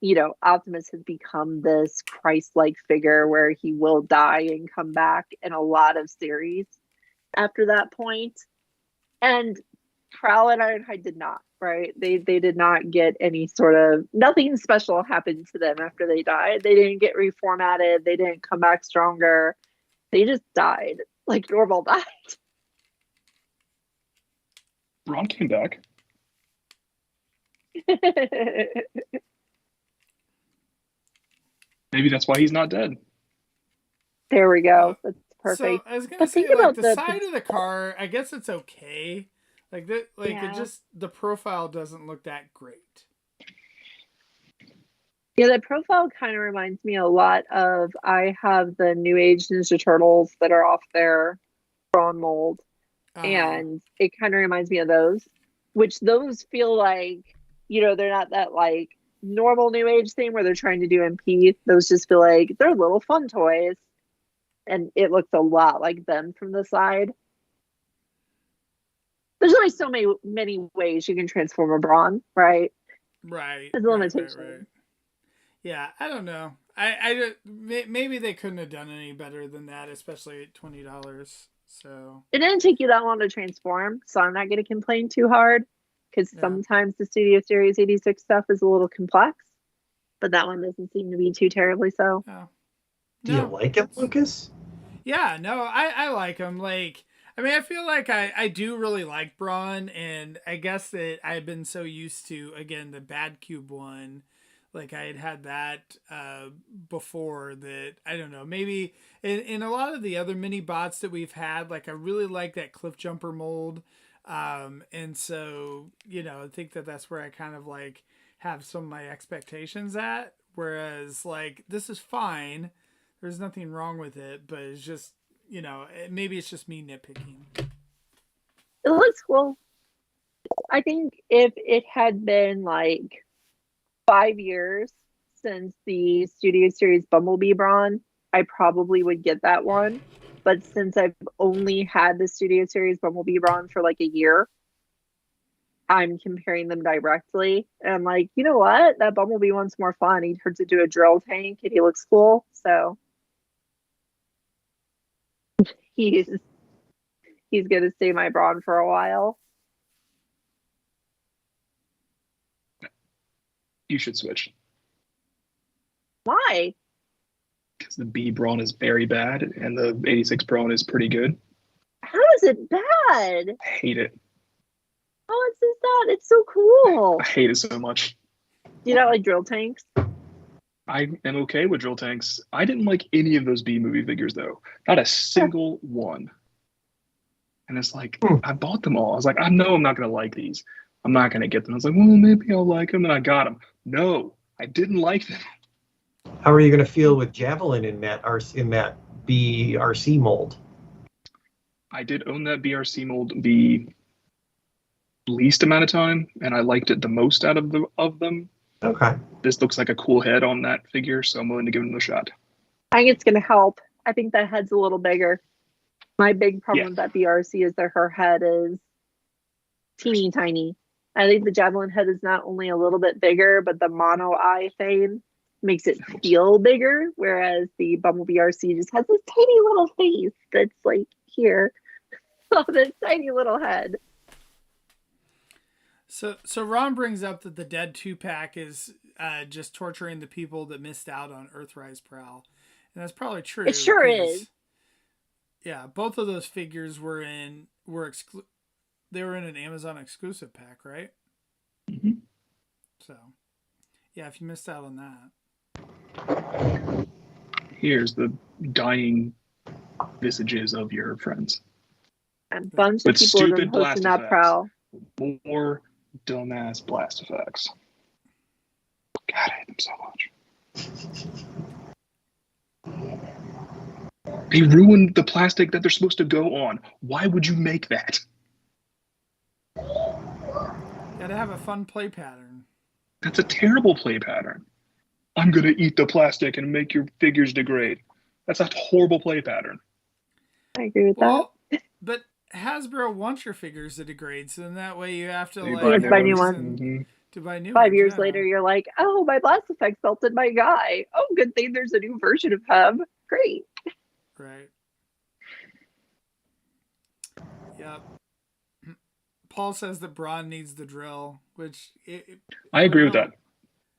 you know, Optimus has become this Christ-like figure where he will die and come back in a lot of series after that point. And Prowl and Ironhide did not, right? They did not get any sort of, nothing special happened to them after they died. They didn't get reformatted. They didn't come back stronger. They just died like normal died. Ron came back. Maybe that's why he's not dead. There we go. That's perfect. So I was gonna say, like the side of the car, I guess it's okay. Like that, like it just the profile doesn't look that great. Yeah, the profile kind of reminds me a lot of, I have the New Age Ninja Turtles that are off their Brawn mold. And it kind of reminds me of those, which those feel like, you know, they're not that like normal New Age thing where they're trying to do MP. Those just feel like they're little fun toys. And it looks a lot like them from the side. There's only so many ways you can transform a Brawn, right? Right. There's a limitation. Right. Yeah, I don't know. I maybe they couldn't have done any better than that, especially at $20. So it didn't take you that long to transform, so I'm not going to complain too hard because sometimes the Studio Series 86 stuff is a little complex, but that one doesn't seem to be too terribly so. No. Do you like it, Lucas? Yeah, no, I like him. Like, I mean, I feel like I do really like Brawn, and I guess that I've been so used to, again, the Bad Cube one. Like I had that before that, I don't know, maybe in a lot of the other mini bots that we've had, like I really like that Cliff Jumper mold. And so, you know, I think that that's where I kind of like have some of my expectations at. Whereas like, this is fine. There's nothing wrong with it, but it's just, you know, maybe it's just me nitpicking. It looks cool. I think if it had been like 5 years since the Studio Series Bumblebee Brawn, I probably would get that one. But since I've only had the Studio Series Bumblebee Brawn for like a year, I'm comparing them directly. And I'm like, you know what? That Bumblebee one's more fun. He turns into a drill tank and he looks cool. So he's going to stay my Brawn for a while. You should switch. Why? Because the B Brawn is very bad and the 86 Brawn is pretty good. How is it bad? I hate it. Oh, it's so sad. It's so cool. I hate it so much. Do you not like drill tanks? I am okay with drill tanks. I didn't like any of those B movie figures though. Not a single one. And it's like, I bought them all. I was like, I know I'm not going to like these. I'm not going to get them. I was like, well, maybe I'll like them. And I got them. No, I didn't like them. How are you going to feel with Javelin in that BRC mold? I did own that BRC mold the least amount of time, and I liked it the most out of them. Okay. This looks like a cool head on that figure, so I'm willing to give it a shot. I think it's going to help. I think that head's a little bigger. My big problem with that BRC is that her head is teeny tiny. I think the Javelin head is not only a little bit bigger, but the mono eye thing makes it feel bigger, whereas the Bumblebee RC just has this tiny little face that's like here. Oh, this tiny little head. So Ron brings up that the Dead 2-pack is just torturing the people that missed out on Earthrise Prowl. And that's probably true. It sure is. Yeah, both of those figures were in an Amazon exclusive pack, right? Mm-hmm. So, yeah, if you missed out on that. Here's the dying visages of your friends. A bunch of people have been posting that Prowl. More dumbass blast effects. God, I hate them so much. They ruined the plastic that they're supposed to go on. Why would you make that? Gotta have a fun play pattern. That's a terrible play pattern. I'm gonna eat the plastic and make your figures degrade. That's a horrible play pattern. I agree with that. But Hasbro wants your figures to degrade, so then that way you have to buy new ones. Mm-hmm. To buy new 5 years later, you're like, oh, my blast effects melted my guy. Oh, good thing there's a new version of him. Great. Right. Yep. Paul says that Braun needs the drill, which I agree with that.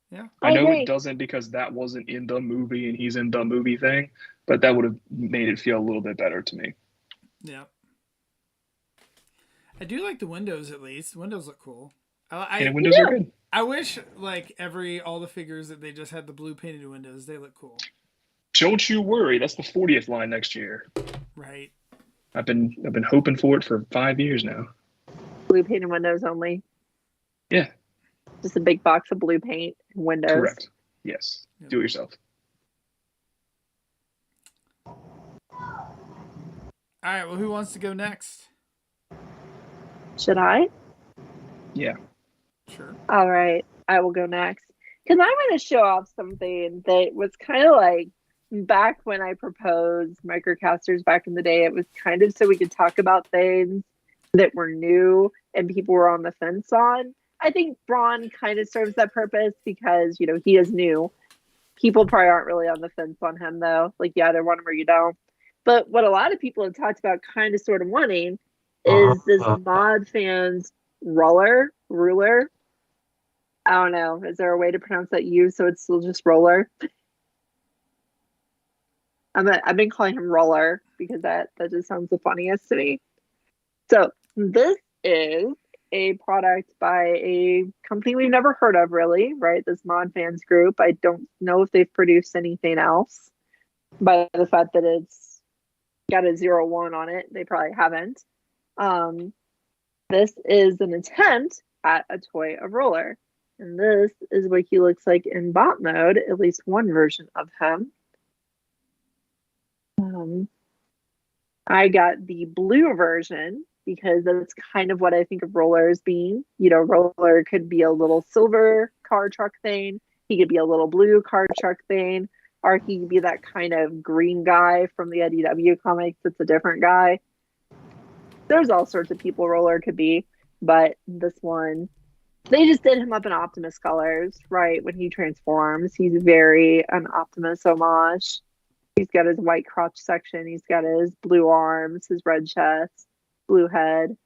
Yeah. I know it doesn't because that wasn't in the movie and he's in the movie thing, but that would have made it feel a little bit better to me. Yeah. I do like the windows at least. The windows look cool. And windows are good. I wish all the figures that they just had the blue painted windows. They look cool. Don't you worry. That's the 40th line next year. Right. I've been hoping for it for 5 years now. Blue painted windows only. Yeah. Just a big box of blue paint and windows. Correct. Yes. Yep. Do it yourself. All right. Well, who wants to go next? Should I? Yeah. Sure. All right. I will go next. Because I'm going to show off something that was kind of like back when I proposed microcasters back in the day. It was kind of so we could talk about things that were new and people were on the fence on. I think Braun kind of serves that purpose because, he is new. People probably aren't really on the fence on him, though. Like, you either want him or you don't. But what a lot of people have talked about kind of sort of wanting is this mod fans ruler. I don't know. Is there a way to pronounce that U so it's still just roller? I've been calling him roller because that just sounds the funniest to me. So this is a product by a company we've never heard of, really, right? This Mod Fans group. I don't know if they've produced anything else. By the fact that it's got a 01 on it, they probably haven't. This is an attempt at a toy of Roller. And this is what he looks like in bot mode, at least one version of him. I got the blue version because that's kind of what I think of Roller as being. Roller could be a little silver car truck thing. He could be a little blue car truck thing. Or he could be that kind of green guy from the IDW comics that's a different guy. There's all sorts of people Roller could be. But this one, they just did him up in Optimus colors, right? When he transforms, he's very an Optimus homage. He's got his white crotch section. He's got his blue arms, his red chest, blue head.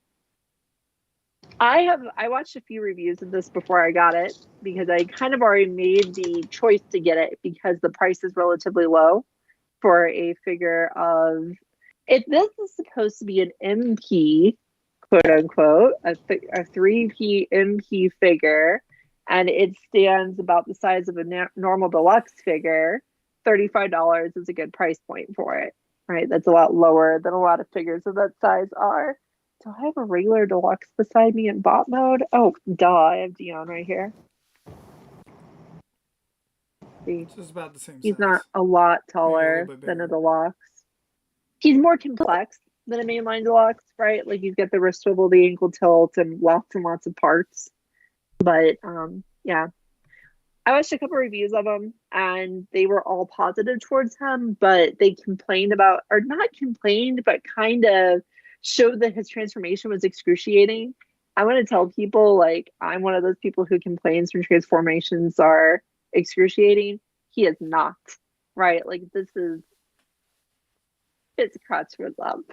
I watched a few reviews of this before I got it because I kind of already made the choice to get it because the price is relatively low for a figure of, if this is supposed to be an MP, quote unquote, a 3P MP figure, and it stands about the size of a normal deluxe figure. $35 is a good price point for it, right? That's a lot lower than a lot of figures of that size are. Do I have a regular deluxe beside me in bot mode? Oh, duh, I have Dion right here. See, This is about the same he's size. not a lot Maybe a taller little bit than a bigger. deluxe. He's more complex than a mainline deluxe, right? Like he's got the wrist swivel, the ankle tilt, and lots of parts. But yeah, I watched a couple reviews of him, and they were all positive towards him, but they complained about, or not complained, but kind of showed that his transformation was excruciating. I want to tell people, like, I'm one of those people who complains when transformations are excruciating. He is not, right? Like, this is, it's crotch for love.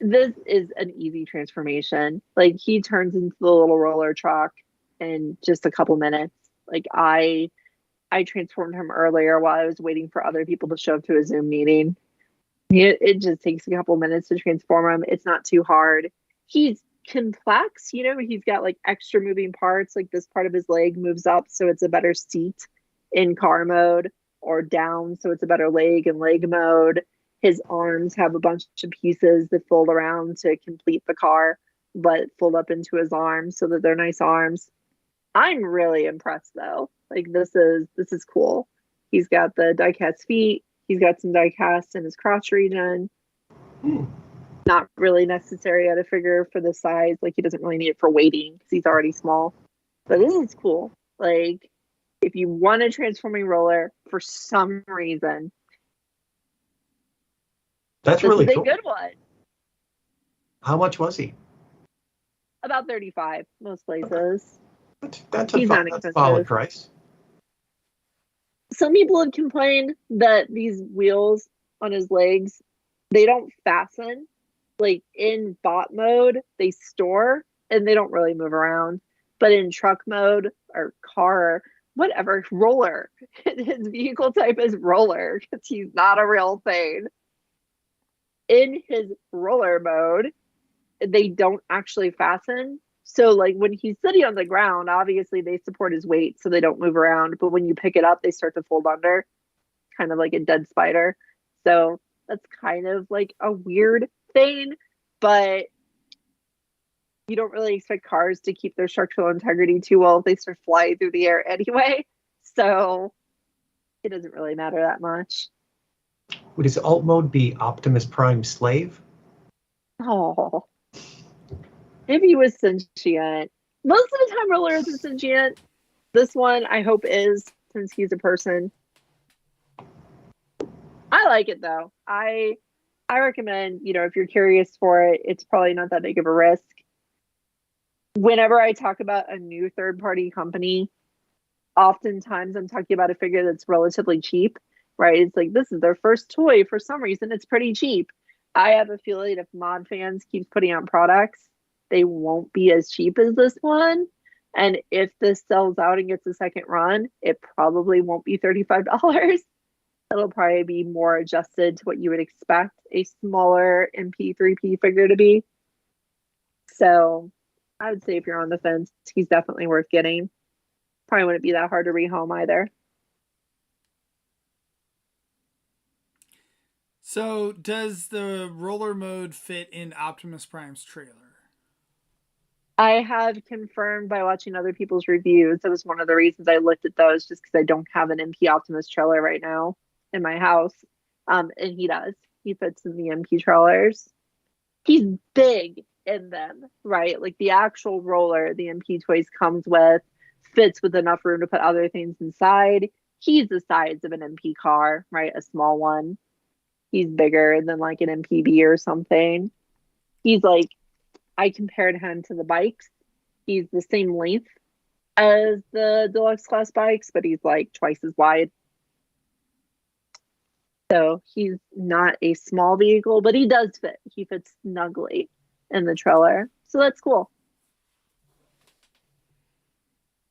This is an easy transformation. Like, he turns into the little roller truck in just a couple minutes. Like, I transformed him earlier while I was waiting for other people to show up to a Zoom meeting. It just takes a couple minutes to transform him. It's not too hard. He's complex, you know, he's got like extra moving parts. Like this part of his leg moves up so it's a better seat in car mode, or down so it's a better leg in leg mode. His arms have a bunch of pieces that fold around to complete the car, but fold up into his arms so that they're nice arms. I'm really impressed though. Like this is cool. He's got the die-cast feet. He's got some die-cast in his crotch region. Not really necessary at a figure for the size. Like he doesn't really need it for weighting because he's already small. But this is cool. Like if you want a transforming roller for some reason, That's this really is cool. a good one. How much was he? About 35 most places. That's He's not a expensive. solid price. Some people have complained that these wheels on his legs, they don't fasten. Like in bot mode, they store and they don't really move around. But in truck mode or car, whatever, roller, his vehicle type is roller because he's not a real thing. In his roller mode, they don't actually fasten. So like when he's sitting on the ground, obviously they support his weight so they don't move around. But when you pick it up, they start to fold under, kind of like a dead spider. So that's kind of like a weird thing, but you don't really expect cars to keep their structural integrity too well if they start flying through the air anyway. So it doesn't really matter that much. Would his alt mode be Optimus Prime Slave? Oh. If he was sentient. Most of the time roller isn't sentient. This one I hope is, since he's a person. I like it though. I recommend, you know, if you're curious for it, it's probably not that big of a risk. Whenever I talk about a new third-party company, oftentimes I'm talking about a figure that's relatively cheap, right? It's like this is their first toy. For some reason, it's pretty cheap. I have a feeling if Mod Fans keeps putting out products, they won't be as cheap as this one. And if this sells out and gets a second run, it probably won't be $35. It'll probably be more adjusted to what you would expect a smaller MP3P figure to be. So I would say if you're on the fence, he's definitely worth getting. Probably wouldn't be that hard to rehome either. So does the roller mode fit in Optimus Prime's trailer? I have confirmed by watching other people's reviews. That was one of the reasons I looked at those, just because I don't have an MP Optimus trailer right now in my house. And he does. He fits in the MP trailers. He's big in them, right? Like the actual roller the MP Toys comes with fits with enough room to put other things inside. He's the size of an MP car, right? A small one. He's bigger than like an MPB or something. He's like, I compared him to the bikes. He's the same length as the deluxe class bikes, but he's like twice as wide. So he's not a small vehicle, but he does fit. He fits snugly in the trailer. So that's cool.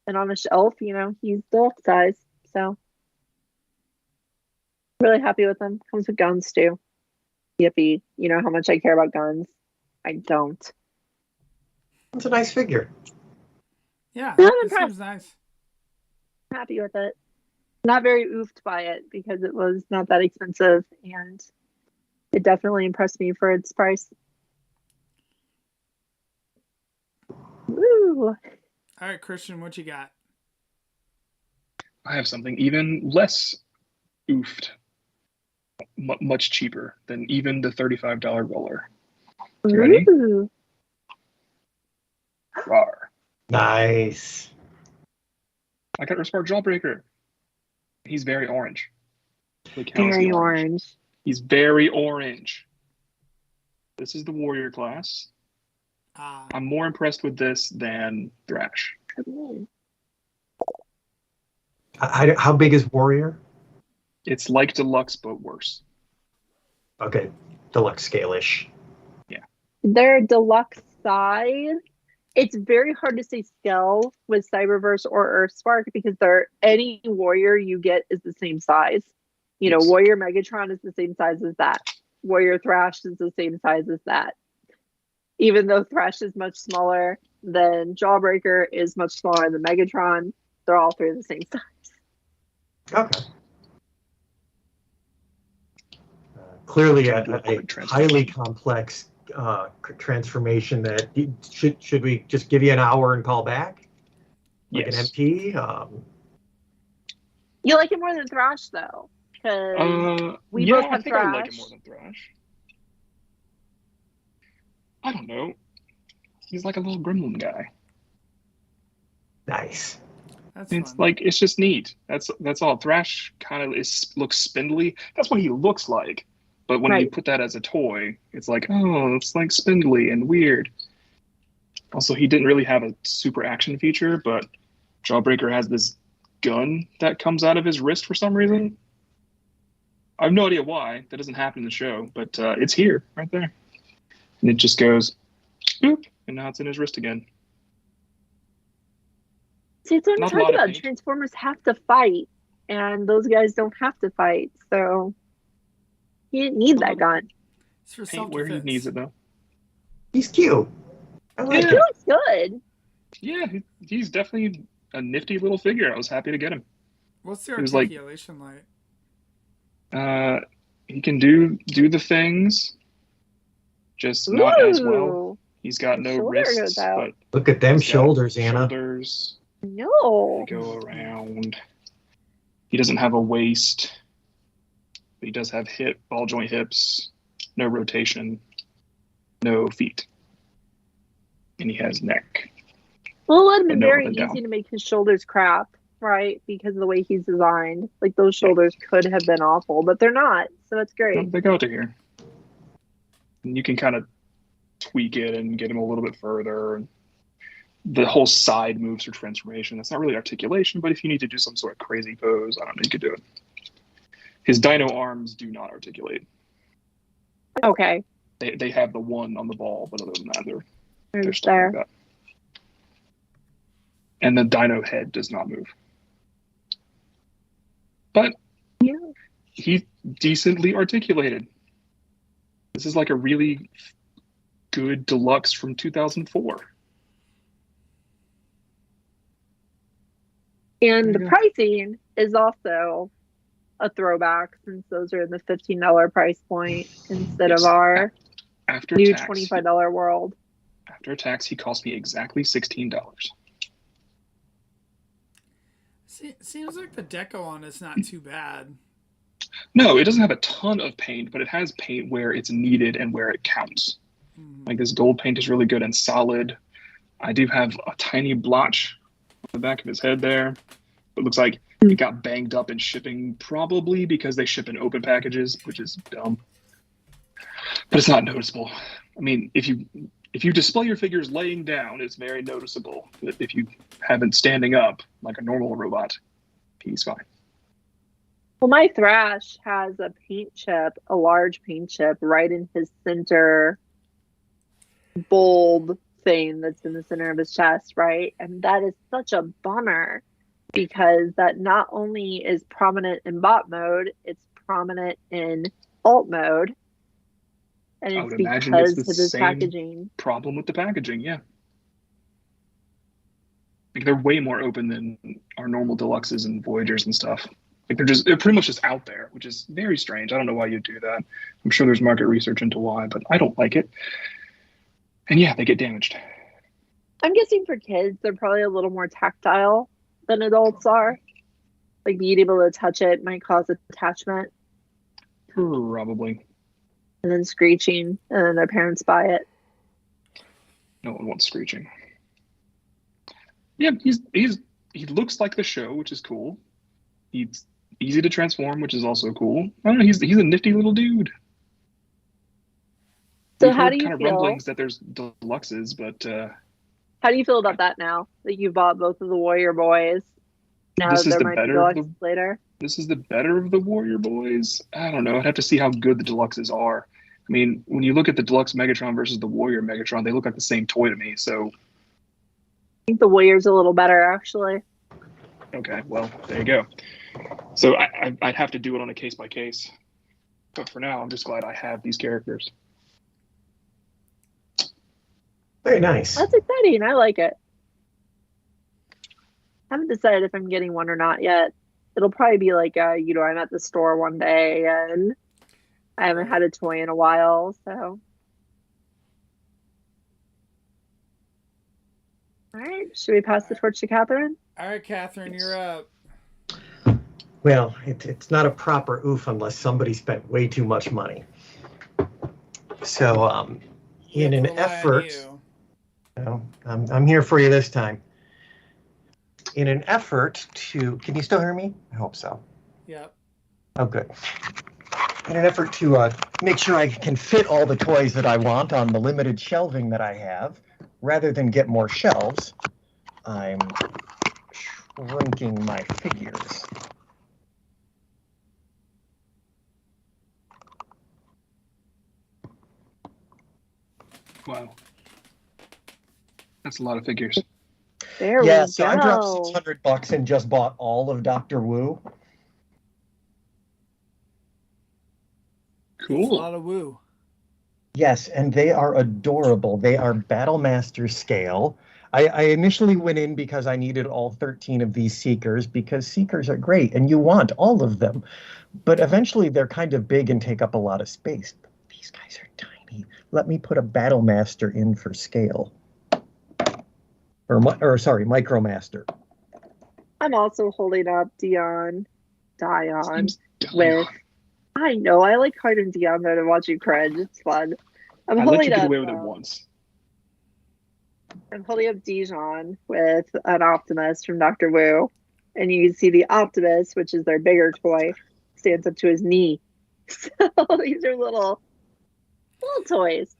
And on the shelf, you know, he's deluxe size. So really happy with him. Comes with guns too. Yippee. You know how much I care about guns. I don't. It's a nice figure. Yeah, I'm it impressed. seems nice. Happy with it. Not very oofed by it because it was not that expensive, and it definitely impressed me for its price. Woo! All right, Christian, what you got? I have something even less oofed, much cheaper than even the $35 roller. You ready? Ooh. Rawr. Nice. I got Smart Jawbreaker. He's very orange. Like, how is Very he orange. He's very orange. This is the warrior class. I'm more impressed with this than Thrash. How big is Warrior? It's like Deluxe, but worse. Okay, Deluxe scale-ish. Yeah. Their deluxe size. It's very hard to say scale with Cyberverse or Earthspark because any warrior you get is the same size. You know, Yes. Warrior Megatron is the same size as that. Warrior Thrash is the same size as that. Even though Thrash is much smaller than Jawbreaker is much smaller than Megatron, they're all three the same size. Okay. Clearly a highly complex transformation that should we just give you an hour and call back? Like Yes. an MP? You like it more than Thrash, though? Because we both have I think Thrash. I like it more than Thrash. I don't know. He's like a little gremlin guy. Nice. That's It's fun. like, it's just neat. That's all. Thrash kind of looks spindly. That's what he looks like. But when you put that as a toy, it's like, oh, it's like spindly and weird. Also, he didn't really have a super action feature, but Jawbreaker has this gun that comes out of his wrist for some reason. I have no idea why. That doesn't happen in the show, but it's here, right there. And it just goes, boop, and now it's in his wrist again. See, it's what I'm Not a talking lot of about. paint. Transformers have to fight, and those guys don't have to fight, so he didn't need that gun. It's for Paint where he self-defense. needs it, though. He's cute. I like He him. looks good. Yeah, he's definitely a nifty little figure. I was happy to get him. What's the It was like- articulation like? He can do the things, just not as well. Ooh, He's got His no shoulder wrists, goes out. but Look at them he's got shoulders, Anna. shoulders no. go around. He doesn't have a waist. But he does have ball joint hips, no rotation, no feet. And he has neck. Well, it would have been And no very up and easy down. to make his shoulders crap, right? Because of the way he's designed. Like, those shoulders could have been awful, but they're not, so it's great. They go to here. And you can kind of tweak it and get him a little bit further. The whole side moves for transformation. That's not really articulation, but if you need to do some sort of crazy pose, I don't know, you could do it. His dino arms do not articulate. Okay. They have the one on the ball, but other than that, they're There's stuck there. like that. And the dino head does not move. But Yeah. he's decently articulated. This is like a really good deluxe from 2004. And the There you go. pricing is also a throwback since those are in the $15 price point instead Yes. of our After new tax, $25 world. After tax, he cost me exactly $16. Seems like the deco on it's not too bad. No, it doesn't have a ton of paint, but it has paint where it's needed and where it counts. Like, this gold paint is really good and solid. I do have a tiny blotch on the back of his head there. It looks like it got banged up in shipping, probably because they ship in open packages, which is dumb. But it's not noticeable. I mean, if you display your figures laying down, it's very noticeable. But if you have it standing up like a normal robot, he's fine. Well, my Thrash has a paint chip, a large paint chip, right in his center bulb thing that's in the center of his chest, right? And that is such a bummer because that not only is prominent in bot mode, it's prominent in alt mode. And I it's would imagine because it's of the his same packaging. problem with the packaging, yeah. Like they're way more open than our normal deluxes and Voyagers and stuff. Like they're pretty much just out there, which is very strange. I don't know why you do that. I'm sure there's market research into why, but I don't like it. And yeah, they get damaged. I'm guessing for kids, they're probably a little more tactile than adults are. Like being able to touch it might cause attachment. Probably. And then screeching, and then their parents buy it. No one wants screeching. Yeah, he looks like the show, which is cool. He's easy to transform, which is also cool. I don't know. He's a nifty little dude. So We've how heard do you kind of feel? rumblings that there's deluxes, but How do you feel about that now that you bought both of the Warrior Boys? Now This that is there the might be better of deluxe the- later. this is the better of the Warrior Boys. I don't know. I'd have to see how good the deluxes are. I mean, when you look at the deluxe Megatron versus the Warrior Megatron, they look like the same toy to me. So, I think the Warrior's a little better, actually. okay, well, there you go. So I'd have to do it on a case by case. But for now, I'm just glad I have these characters. Very nice. That's exciting. I like it. I haven't decided if I'm getting one or not yet. It'll probably be like, I'm at the store one day and I haven't had a toy in a while, so. All right, should we pass the torch to Catherine? All right, Catherine, you're up. Well, it's not a proper oof unless somebody spent way too much money. So, in an effort, I'm here for you this time. In an effort to, can you still hear me? I hope so. Yep. Oh, good. In an effort to make sure I can fit all the toys that I want on the limited shelving that I have, rather than get more shelves, I'm shrinking my figures. Wow. That's a lot of figures. There Yeah, we so go. I dropped $600 and just bought all of Dr. Wu. It's a Cool. lot of woo. Yes, and they are adorable. They are Battlemaster scale. I initially went in because I needed all 13 of these Seekers, because Seekers are great and you want all of them. But eventually they're kind of big and take up a lot of space. But these guys are tiny. Let me put a Battlemaster in for scale. Or sorry, Micromaster. I'm also holding up Dion Seems with. I know, I like cartoon Dion though to watch you cringe. It's fun. I let you get away with it once. I'm holding up Dijon with an Optimus from Dr. Wu. And you can see the Optimus, which is their bigger toy, stands up to his knee. So these are little toys.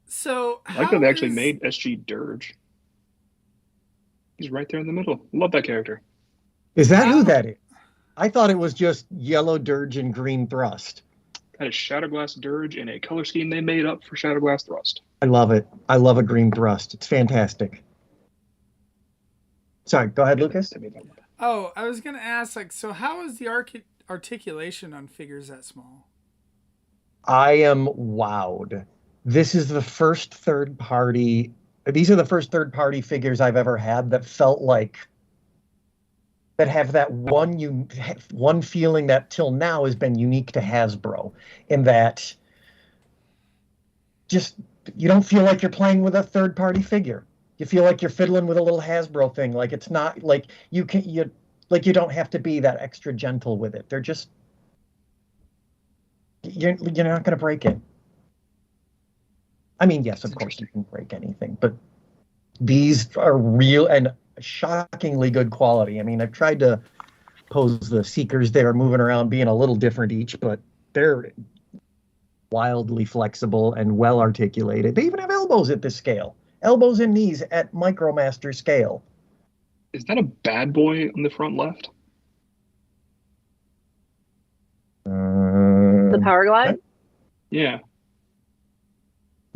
So I like that they actually made SG Dirge. He's right there in the middle. Love that character. Is that who that is? I thought it was just yellow Dirge and green Thrust. That is Shatterglass Dirge in a color scheme they made up for Shatterglass Thrust. I love it. I love a green Thrust. It's fantastic. Sorry, go ahead, Lucas. Oh, I was going to ask, so how is the articulation on figures that small? I am wowed. This is the first third-party... These are the first third-party figures I've ever had that felt like... that have that one feeling that till now has been unique to Hasbro, in that just you don't feel like you're playing with a third-party figure. You feel like you're fiddling with a little Hasbro thing. Like it's not like you don't have to be that extra gentle with it. They're just you're not going to break it. I mean, yes, of course you can break anything, but these are real and shockingly good quality. I mean, I've tried to pose the Seekers there moving around being a little different each, but they're wildly flexible and well articulated. They even have elbows at this scale. Elbows and knees at Micromaster scale. Is that a bad boy on the front left? The Power Glide? Yeah.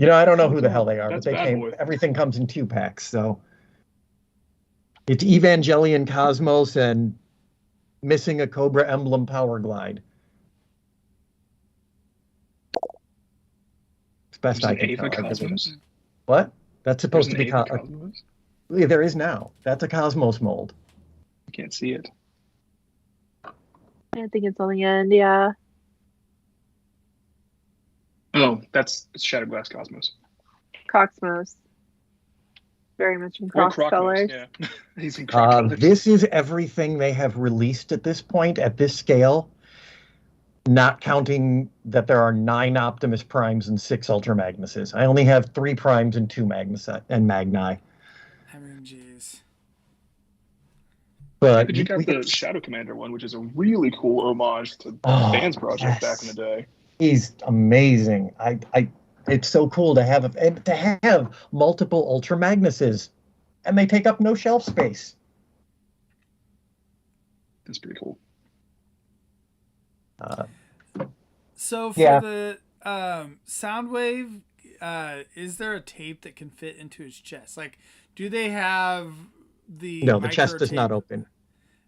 I don't know who the hell they are, That's but bad boy. everything comes in 2-packs, so. It's Evangelion Cosmos and missing a Cobra Emblem Power Glide. It's best I can tell. Cosmos? What? That's supposed to be Cosmos? There is now. That's a Cosmos mold. I can't see it. I think it's on the end, yeah. Oh, it's Shattered Glass Cosmos. Croxmos. Very much in Or cross Crocmos, colors. yeah. He's in croc colors. This is everything they have released at this point, at this scale, not counting that there are 9 Optimus Primes and 6 Ultra Magnuses. I only have 3 Primes and 2 Magnus and Magni. I mean, jeez. But But you got the Shadow Commander one, which is a really cool homage to the Fans Project back in the day. He's amazing. It's so cool to have multiple Ultra Magnuses, and they take up no shelf space. That's pretty cool. So for Yeah. the Soundwave, is there a tape that can fit into his chest? Like, do they have the No, the chest is tape? not open.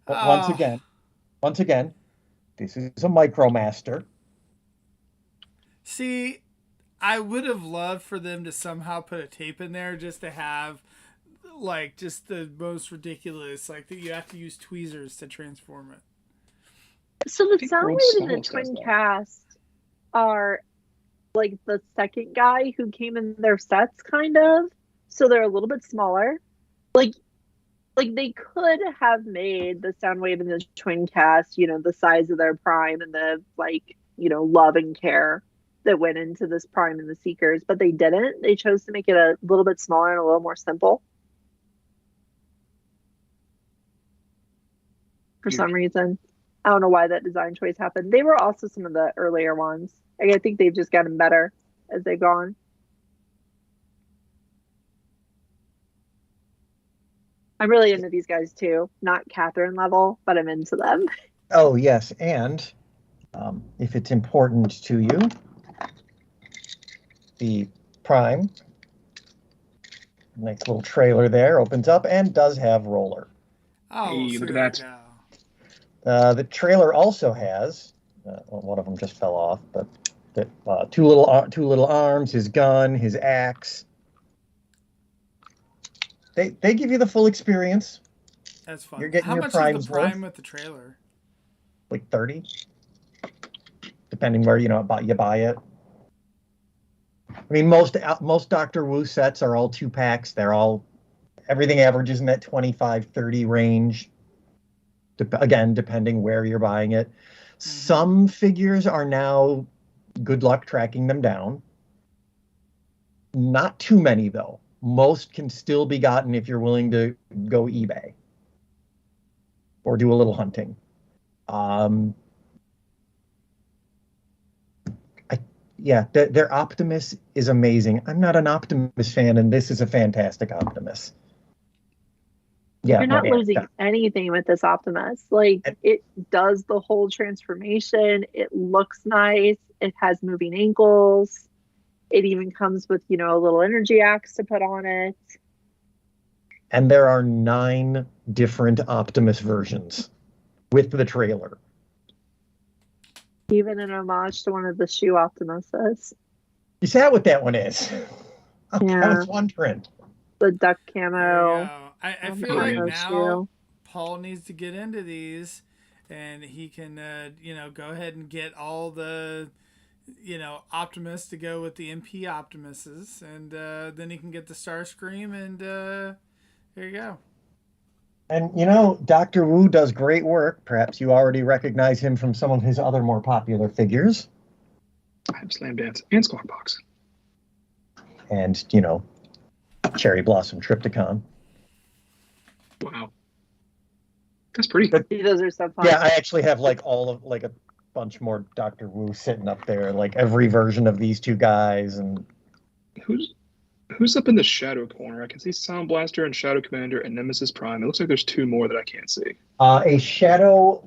But Oh. once again, this is a Micromaster. See, I would have loved for them to somehow put a tape in there just to have, like, just the most ridiculous, like, that you have to use tweezers to transform it. So the think World Soundwave and the Solace does Twin that. Cast are like the second guy who came in their sets, kind of. So they're a little bit smaller. Like they could have made the Soundwave and the Twin Cast, the size of their Prime and the love and care that went into this Prime and the Seekers, but they didn't. They chose to make it a little bit smaller and a little more simple. For some reason. I don't know why that design choice happened. They were also some of the earlier ones. I think they've just gotten better as they've gone. I'm really into these guys too. Not Catherine level, but I'm into them. Oh, yes. And if it's important to you, the Prime, nice little trailer there, opens up and does have roller. Oh, Hey, so look at there that. you go. The trailer also has, one of them just fell off, but two little arms, his gun, his axe. They give you the full experience. That's fun. You're getting How your much Primes is the Prime worth. with the trailer? Like 30, depending where you buy it. I mean, most Doctor Wu sets are all 2-packs. Everything averages in that 25-30 range. Again, depending where you're buying it. Some figures are now good luck tracking them down. Not too many, though. Most can still be gotten if you're willing to go eBay or do a little hunting. Their Optimus is amazing. I'm not an Optimus fan, and this is a fantastic Optimus. Yeah, You're not losing anything with this Optimus. It does the whole transformation. It looks nice. It has moving ankles. It even comes with, a little energy axe to put on it. And there are 9 different Optimus versions with the trailer. Even an homage to one of the shoe Optimuses. Is that what that one is? I Yeah. was wondering. The duck There you camo. go. I on feel the like Optimus now shoe. Paul needs to get into these, and he can, go ahead and get all the, Optimus to go with the MP Optimuses, and then he can get the Starscream, and there you go. And, Dr. Wu does great work. Perhaps you already recognize him from some of his other more popular figures. I have Slam Dance and Squawk Box. And, Cherry Blossom Triptychon. Wow. That's pretty. Those are so fun. Yeah, I actually have a bunch more Dr. Wu sitting up there, every version of these two guys. And Who's up in the shadow corner? I can see Sound Blaster and Shadow Commander and Nemesis Prime. It looks like there's 2 more that I can't see. A Shadow,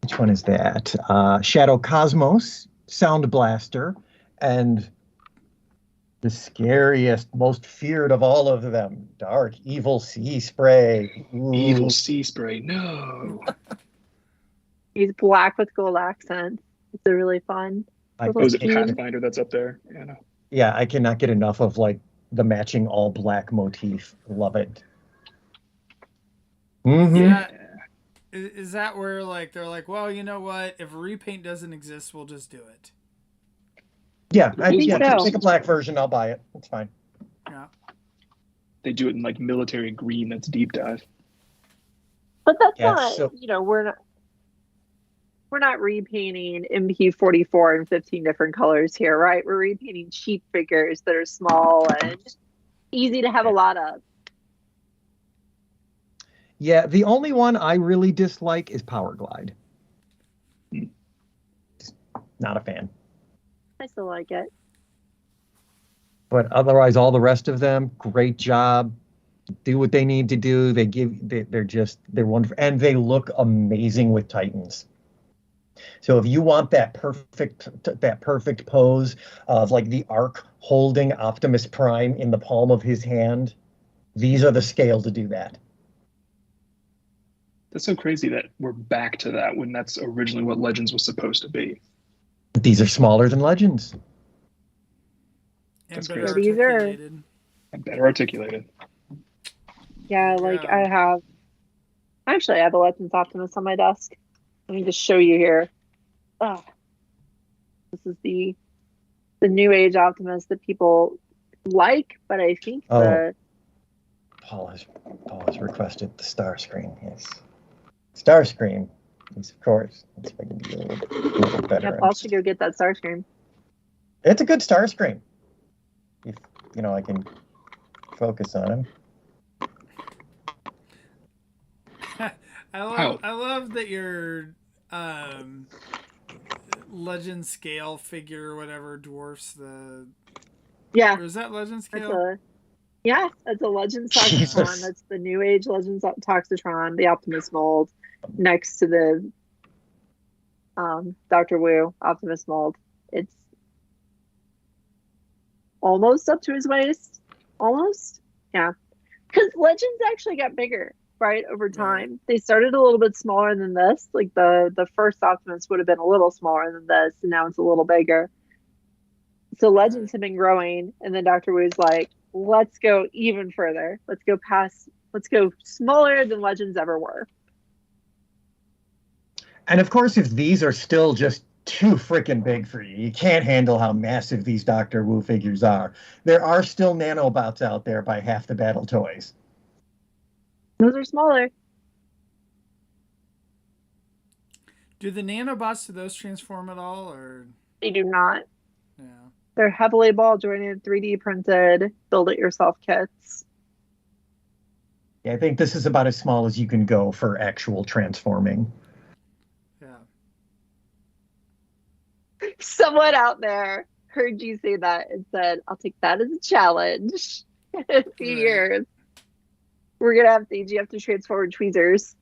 which one is that? Shadow Cosmos, Sound Blaster, and the scariest, most feared of all of them, Dark Evil Sea Spray. Ooh. Evil Sea Spray. No. He's black with gold accents. It's a really fun. Was it Team. Pathfinder that's up there? Yeah, no. Yeah, I cannot get enough of the matching all black motif. Love it. Mm-hmm. Is that where like they're like, well, you know what? If repaint doesn't exist, we'll just do it. Yeah, I think so. Make a black version. I'll buy it. It's fine. Yeah. They do it in like military green. That's deep dive. But that's Yeah, not, so- we're not repainting MP44 in 15 different colors here, right? We're repainting cheap figures that are small and easy to have a lot of. Yeah, the only one I really dislike is Power Glide. Not a fan. I still like it. But otherwise, all the rest of them, great job. Do what they need to do. They're wonderful, and they look amazing with Titans. So if you want that perfect pose of like the Ark holding Optimus Prime in the palm of his hand, these are the scale to do that. That's so crazy that we're back to that when that's originally what Legends was supposed to be. These are smaller than Legends. And That's better crazy. articulated. And better articulated. Yeah, like I have a Legends Optimus on my desk. Let me just show you here. Oh, this is the new age Optimus that people like, but I think Paul has requested the Starscream. Yes, Starscream. Yes, of course. Let's see if I can be a little better. Yeah, Paul should go get that Starscream. It's a good Starscream. If I can focus on him. I love that your legend scale figure or whatever dwarfs the. Yeah. Or is that legend scale? That's a Legends Toxitron. That's the new age Legends Toxitron, the Optimus mold, next to the Dr. Wu Optimus mold. It's almost up to his waist. Almost. Yeah. Because Legends actually got bigger, right, over time. They started a little bit smaller than this. Like the first Optimus would have been a little smaller than this, and now it's a little bigger. So Legends have been growing, and then Dr. Wu's like, let's go even further. Let's go smaller than Legends ever were. And of course, if these are still just too freaking big for you, you can't handle how massive these Dr. Wu figures are. There are still nanobots out there by half the battle toys. Those are smaller. Do the nanobots, do those transform at all, or? They do not. Yeah. They're heavily ball jointed, 3D printed, build it yourself kits. Yeah, I think this is about as small as you can go for actual transforming. Yeah. Someone out there heard you say that and said, I'll take that as a challenge. In a few years, we're going to have you have to transform tweezers.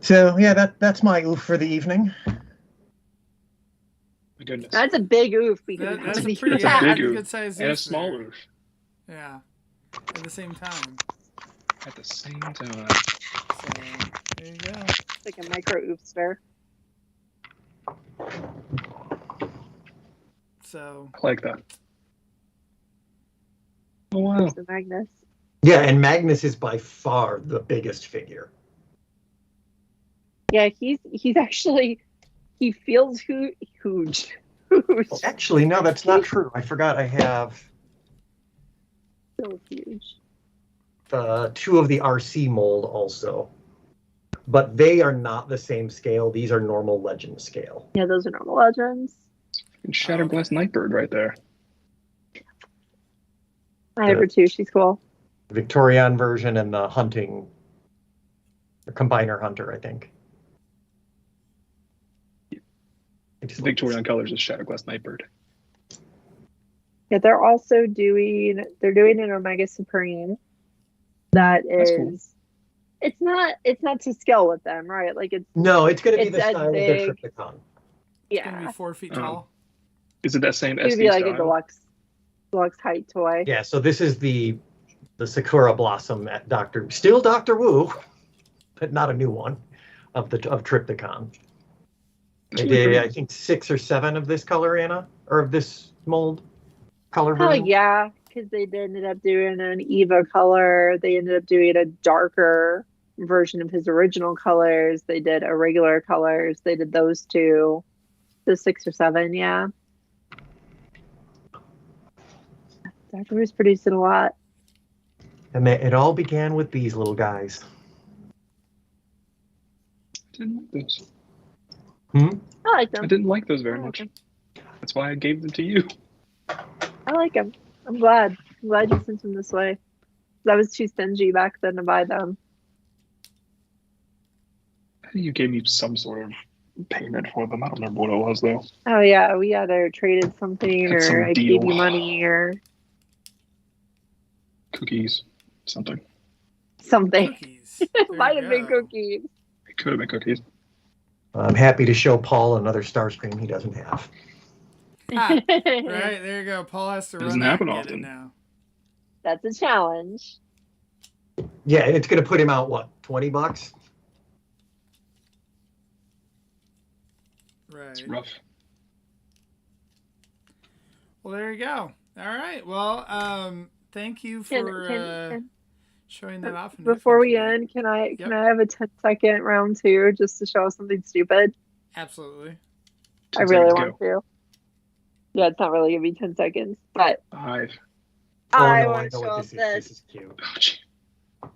So, yeah, that's my oof for the evening. My goodness. That's a big oof. Because That's a That's pretty a big oof. good size And a oof small there. oof. Yeah. At the same time. At the same time. So, there you go. It's like a micro oofster. So. I like that. Oh, wow. There's the Magnus. Yeah, and Magnus is by far the biggest figure. Yeah, he's actually, he feels huge. Actually, no, that's not true. I forgot I have So huge. two of the RC mold also. But they are not the same scale. These are normal Legend scale. Yeah, those are normal Legends. And Shatterblast Nightbird right there. I have her too. She's cool. Victorian version and the hunting, the Combiner Hunter, I think. Victorian colors is Shatterblast Nightbird. Yeah, they're also doing an Omega Supreme that That's is cool. It's not to scale with them, right? Like it's No, it's going to be It's the as style of big. their Triptychon. It's going to yeah. be 4 feet Oh. tall. Is it that same It would SD be like style? a deluxe height toy. Yeah, so this is the Sakura Blossom at Dr. Wu, but not a new one of Triptychon. That's They really did, cool. I think, 6 or 7 of this color, Anna, or of this mold color Oh version. yeah, because they ended up doing an Eva color. They ended up doing a darker version of his original colors. They did irregular colors. They did those two. The 6 or 7, yeah. Dr. Bruce produced it a lot. And it all began with these little guys. Didn't like those. I like them. I didn't like those very I like much. them. That's why I gave them to you. I like them. I'm glad. I'm glad you sent them this way. I was too stingy back then to buy them. I think you gave me some sort of payment for them. I don't remember what it was, though. Oh yeah, we either traded something Had some or I deal. gave you money or Cookies. Something. something. Cookies. There Might you have been go. cookies. It could have been cookies. I'm happy to show Paul another Starscream he doesn't have. Ah, right, there you go. Paul has to Doesn't run out happen and get often. it now. That's a challenge. Yeah, it's going to put him out, what, $20? Right. It's rough. Well, there you go. All right. Well, thank you for Can- showing that off. Before we end, can I have a 10-second round two just to show us something stupid? Absolutely. I really 10 want seconds, to. Yeah, it's not really gonna be 10 seconds, but go. 5. I no, want to know show what off this is. this. This is cute. Oh, gee.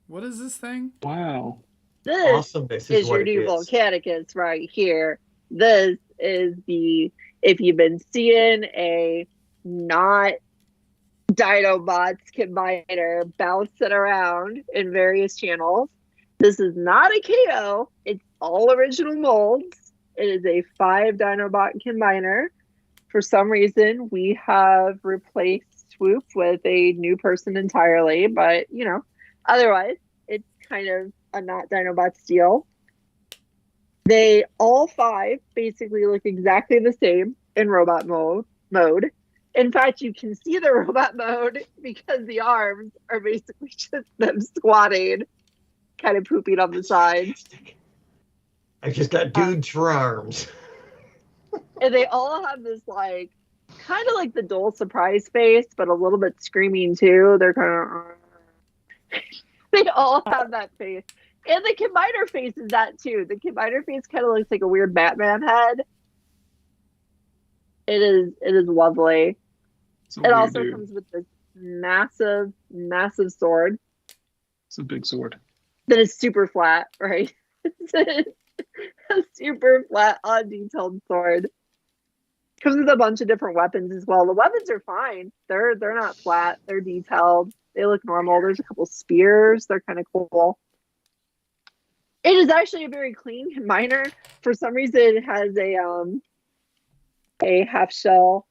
What is this thing? Wow. This Awesome. This is is your what it new is. Volcanicus right here. This is if you've been seeing a not Dinobots combiner bouncing around in various channels, this is not a KO. It's all original molds. It is a 5 Dinobot combiner. For some reason, we have replaced Swoop with a new person entirely, but otherwise, it's kind of a not Dinobot deal. They all 5 basically look exactly the same in robot mode. In fact, you can see the robot mode because the arms are basically just them squatting, kind of pooping on the sides. I just got dudes for arms. And they all have this kind of like the dull surprise face, but a little bit screaming too. They're kind of, they all have that face. And the combiner face is that too. The combiner face kind of looks like a weird Batman head. It is lovely. It also comes with this massive, massive sword. It's a big sword. That is super flat, right? It's a super flat, undetailed sword. Comes with a bunch of different weapons as well. The weapons are fine. They're not flat. They're detailed. They look normal. There's a couple spears. They're kind of cool. It is actually a very clean combiner. For some reason, it has a half shell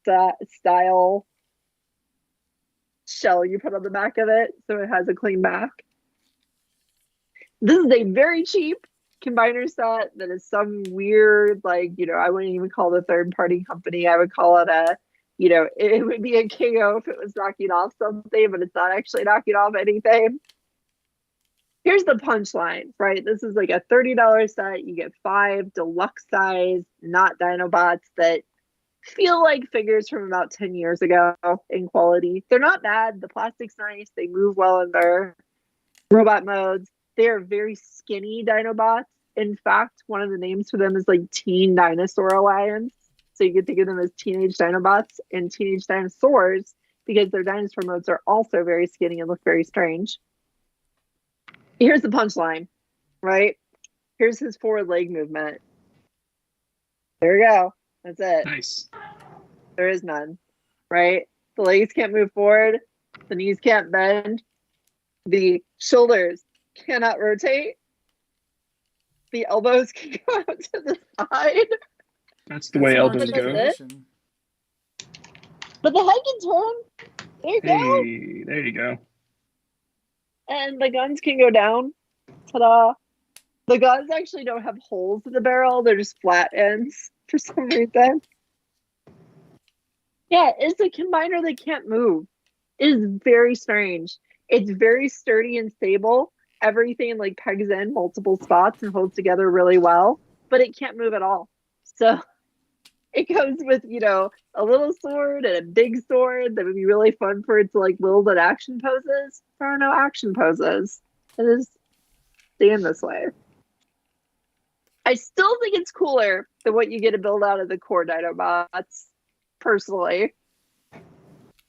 style shell you put on the back of it, so it has a clean back. This is a very cheap combiner set that is some weird, I wouldn't even call it a third-party company. I would call it it would be a KO if it was knocking off something, but it's not actually knocking off anything. Here's the punchline, right? This is like a $30 set. You get 5 deluxe size, not Dinobots that feel like figures from about 10 years ago in quality. They're not bad. The plastic's nice. They move well in their robot modes. They are very skinny Dinobots. In fact, one of the names for them is Teen Dinosaur Alliance. So you can think of them as teenage Dinobots and teenage dinosaurs because their dinosaur modes are also very skinny and look very strange. Here's the punchline, right? Here's his forward leg movement. There we go. That's it. Nice. There is none, right? The legs can't move forward. The knees can't bend. The shoulders cannot rotate. The elbows can go out to the side. That's the way elbows go. But the head can turn. There you go. Hey, there you go. And the guns can go down. Ta-da. The guns actually don't have holes in the barrel. They're just flat ends for some reason. Yeah, it's a combiner that can't move. It is very strange. It's very sturdy and stable. Everything pegs in multiple spots and holds together really well, but it can't move at all. So it comes with, a little sword and a big sword that would be really fun for it to like wield at action poses. There are no action poses. It is stand this way. I still think it's cooler than what you get to build out of the core Dinobots, personally.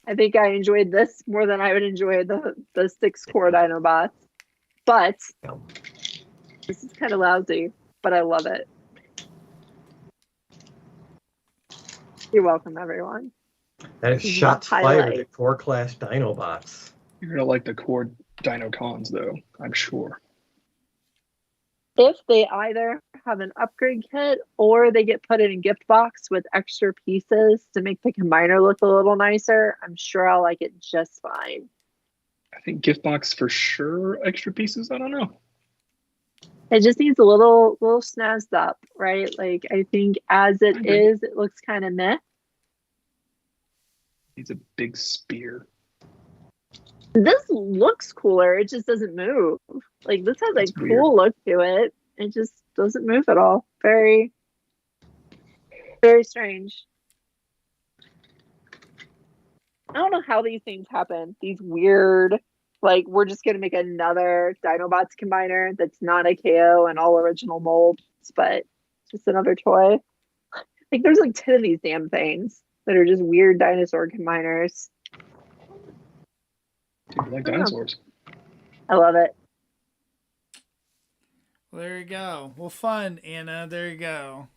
I think I enjoyed this more than I would enjoy the 6 core Dinobots. But this is kind of lousy, but I love it. You're welcome, everyone. That is shots fired at 4-class Dinobots. You're going to like the core Dino-Cons, though, I'm sure. If they either have an upgrade kit or they get put in a gift box with extra pieces to make the combiner look a little nicer, I'm sure I'll like it just fine. I think gift box for sure. Extra pieces, I don't know. It just needs a little snazzed up, right? Like, I think as it is, it looks kind of meh. Needs a big spear. This looks cooler. It just doesn't move. Like, this has a cool look to it. It just doesn't move at all. Very, very strange. I don't know how these things happen. These weird, like, we're just going to make another Dinobots combiner that's not a KO and all original molds, but just another toy. Like, there's like 10 of these damn things that are just weird dinosaur combiners. People like dinosaurs. I love it. Well, there you go. Well, fun, Anna. There you go.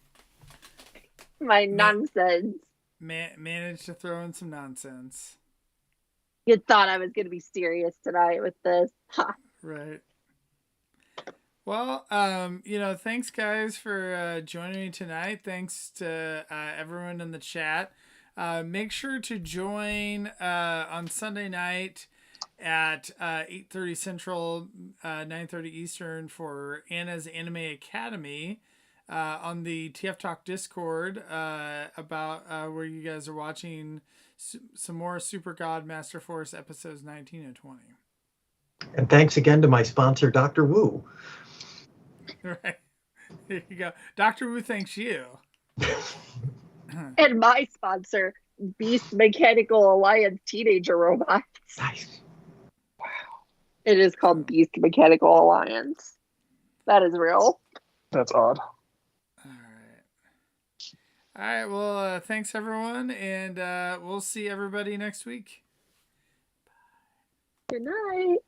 My nonsense. Managed to throw in some nonsense. You thought I was going to be serious tonight with this. Ha. Right. Well, thanks guys for joining me tonight. Thanks to everyone in the chat. Make sure to join on Sunday night at 8:30 Central, 9:30 Eastern for Anna's Anime Academy on the TF Talk Discord about where you guys are watching some more Super God Master Force episodes 19 and 20. And thanks again to my sponsor, Dr. Wu. Right. There you go. Dr. Wu thanks you. And my sponsor, Beast Mechanical Alliance Teenager Robots. Nice. Wow. It is called Beast Mechanical Alliance. That is real. That's odd. All right. Well, thanks everyone, and we'll see everybody next week. Good night.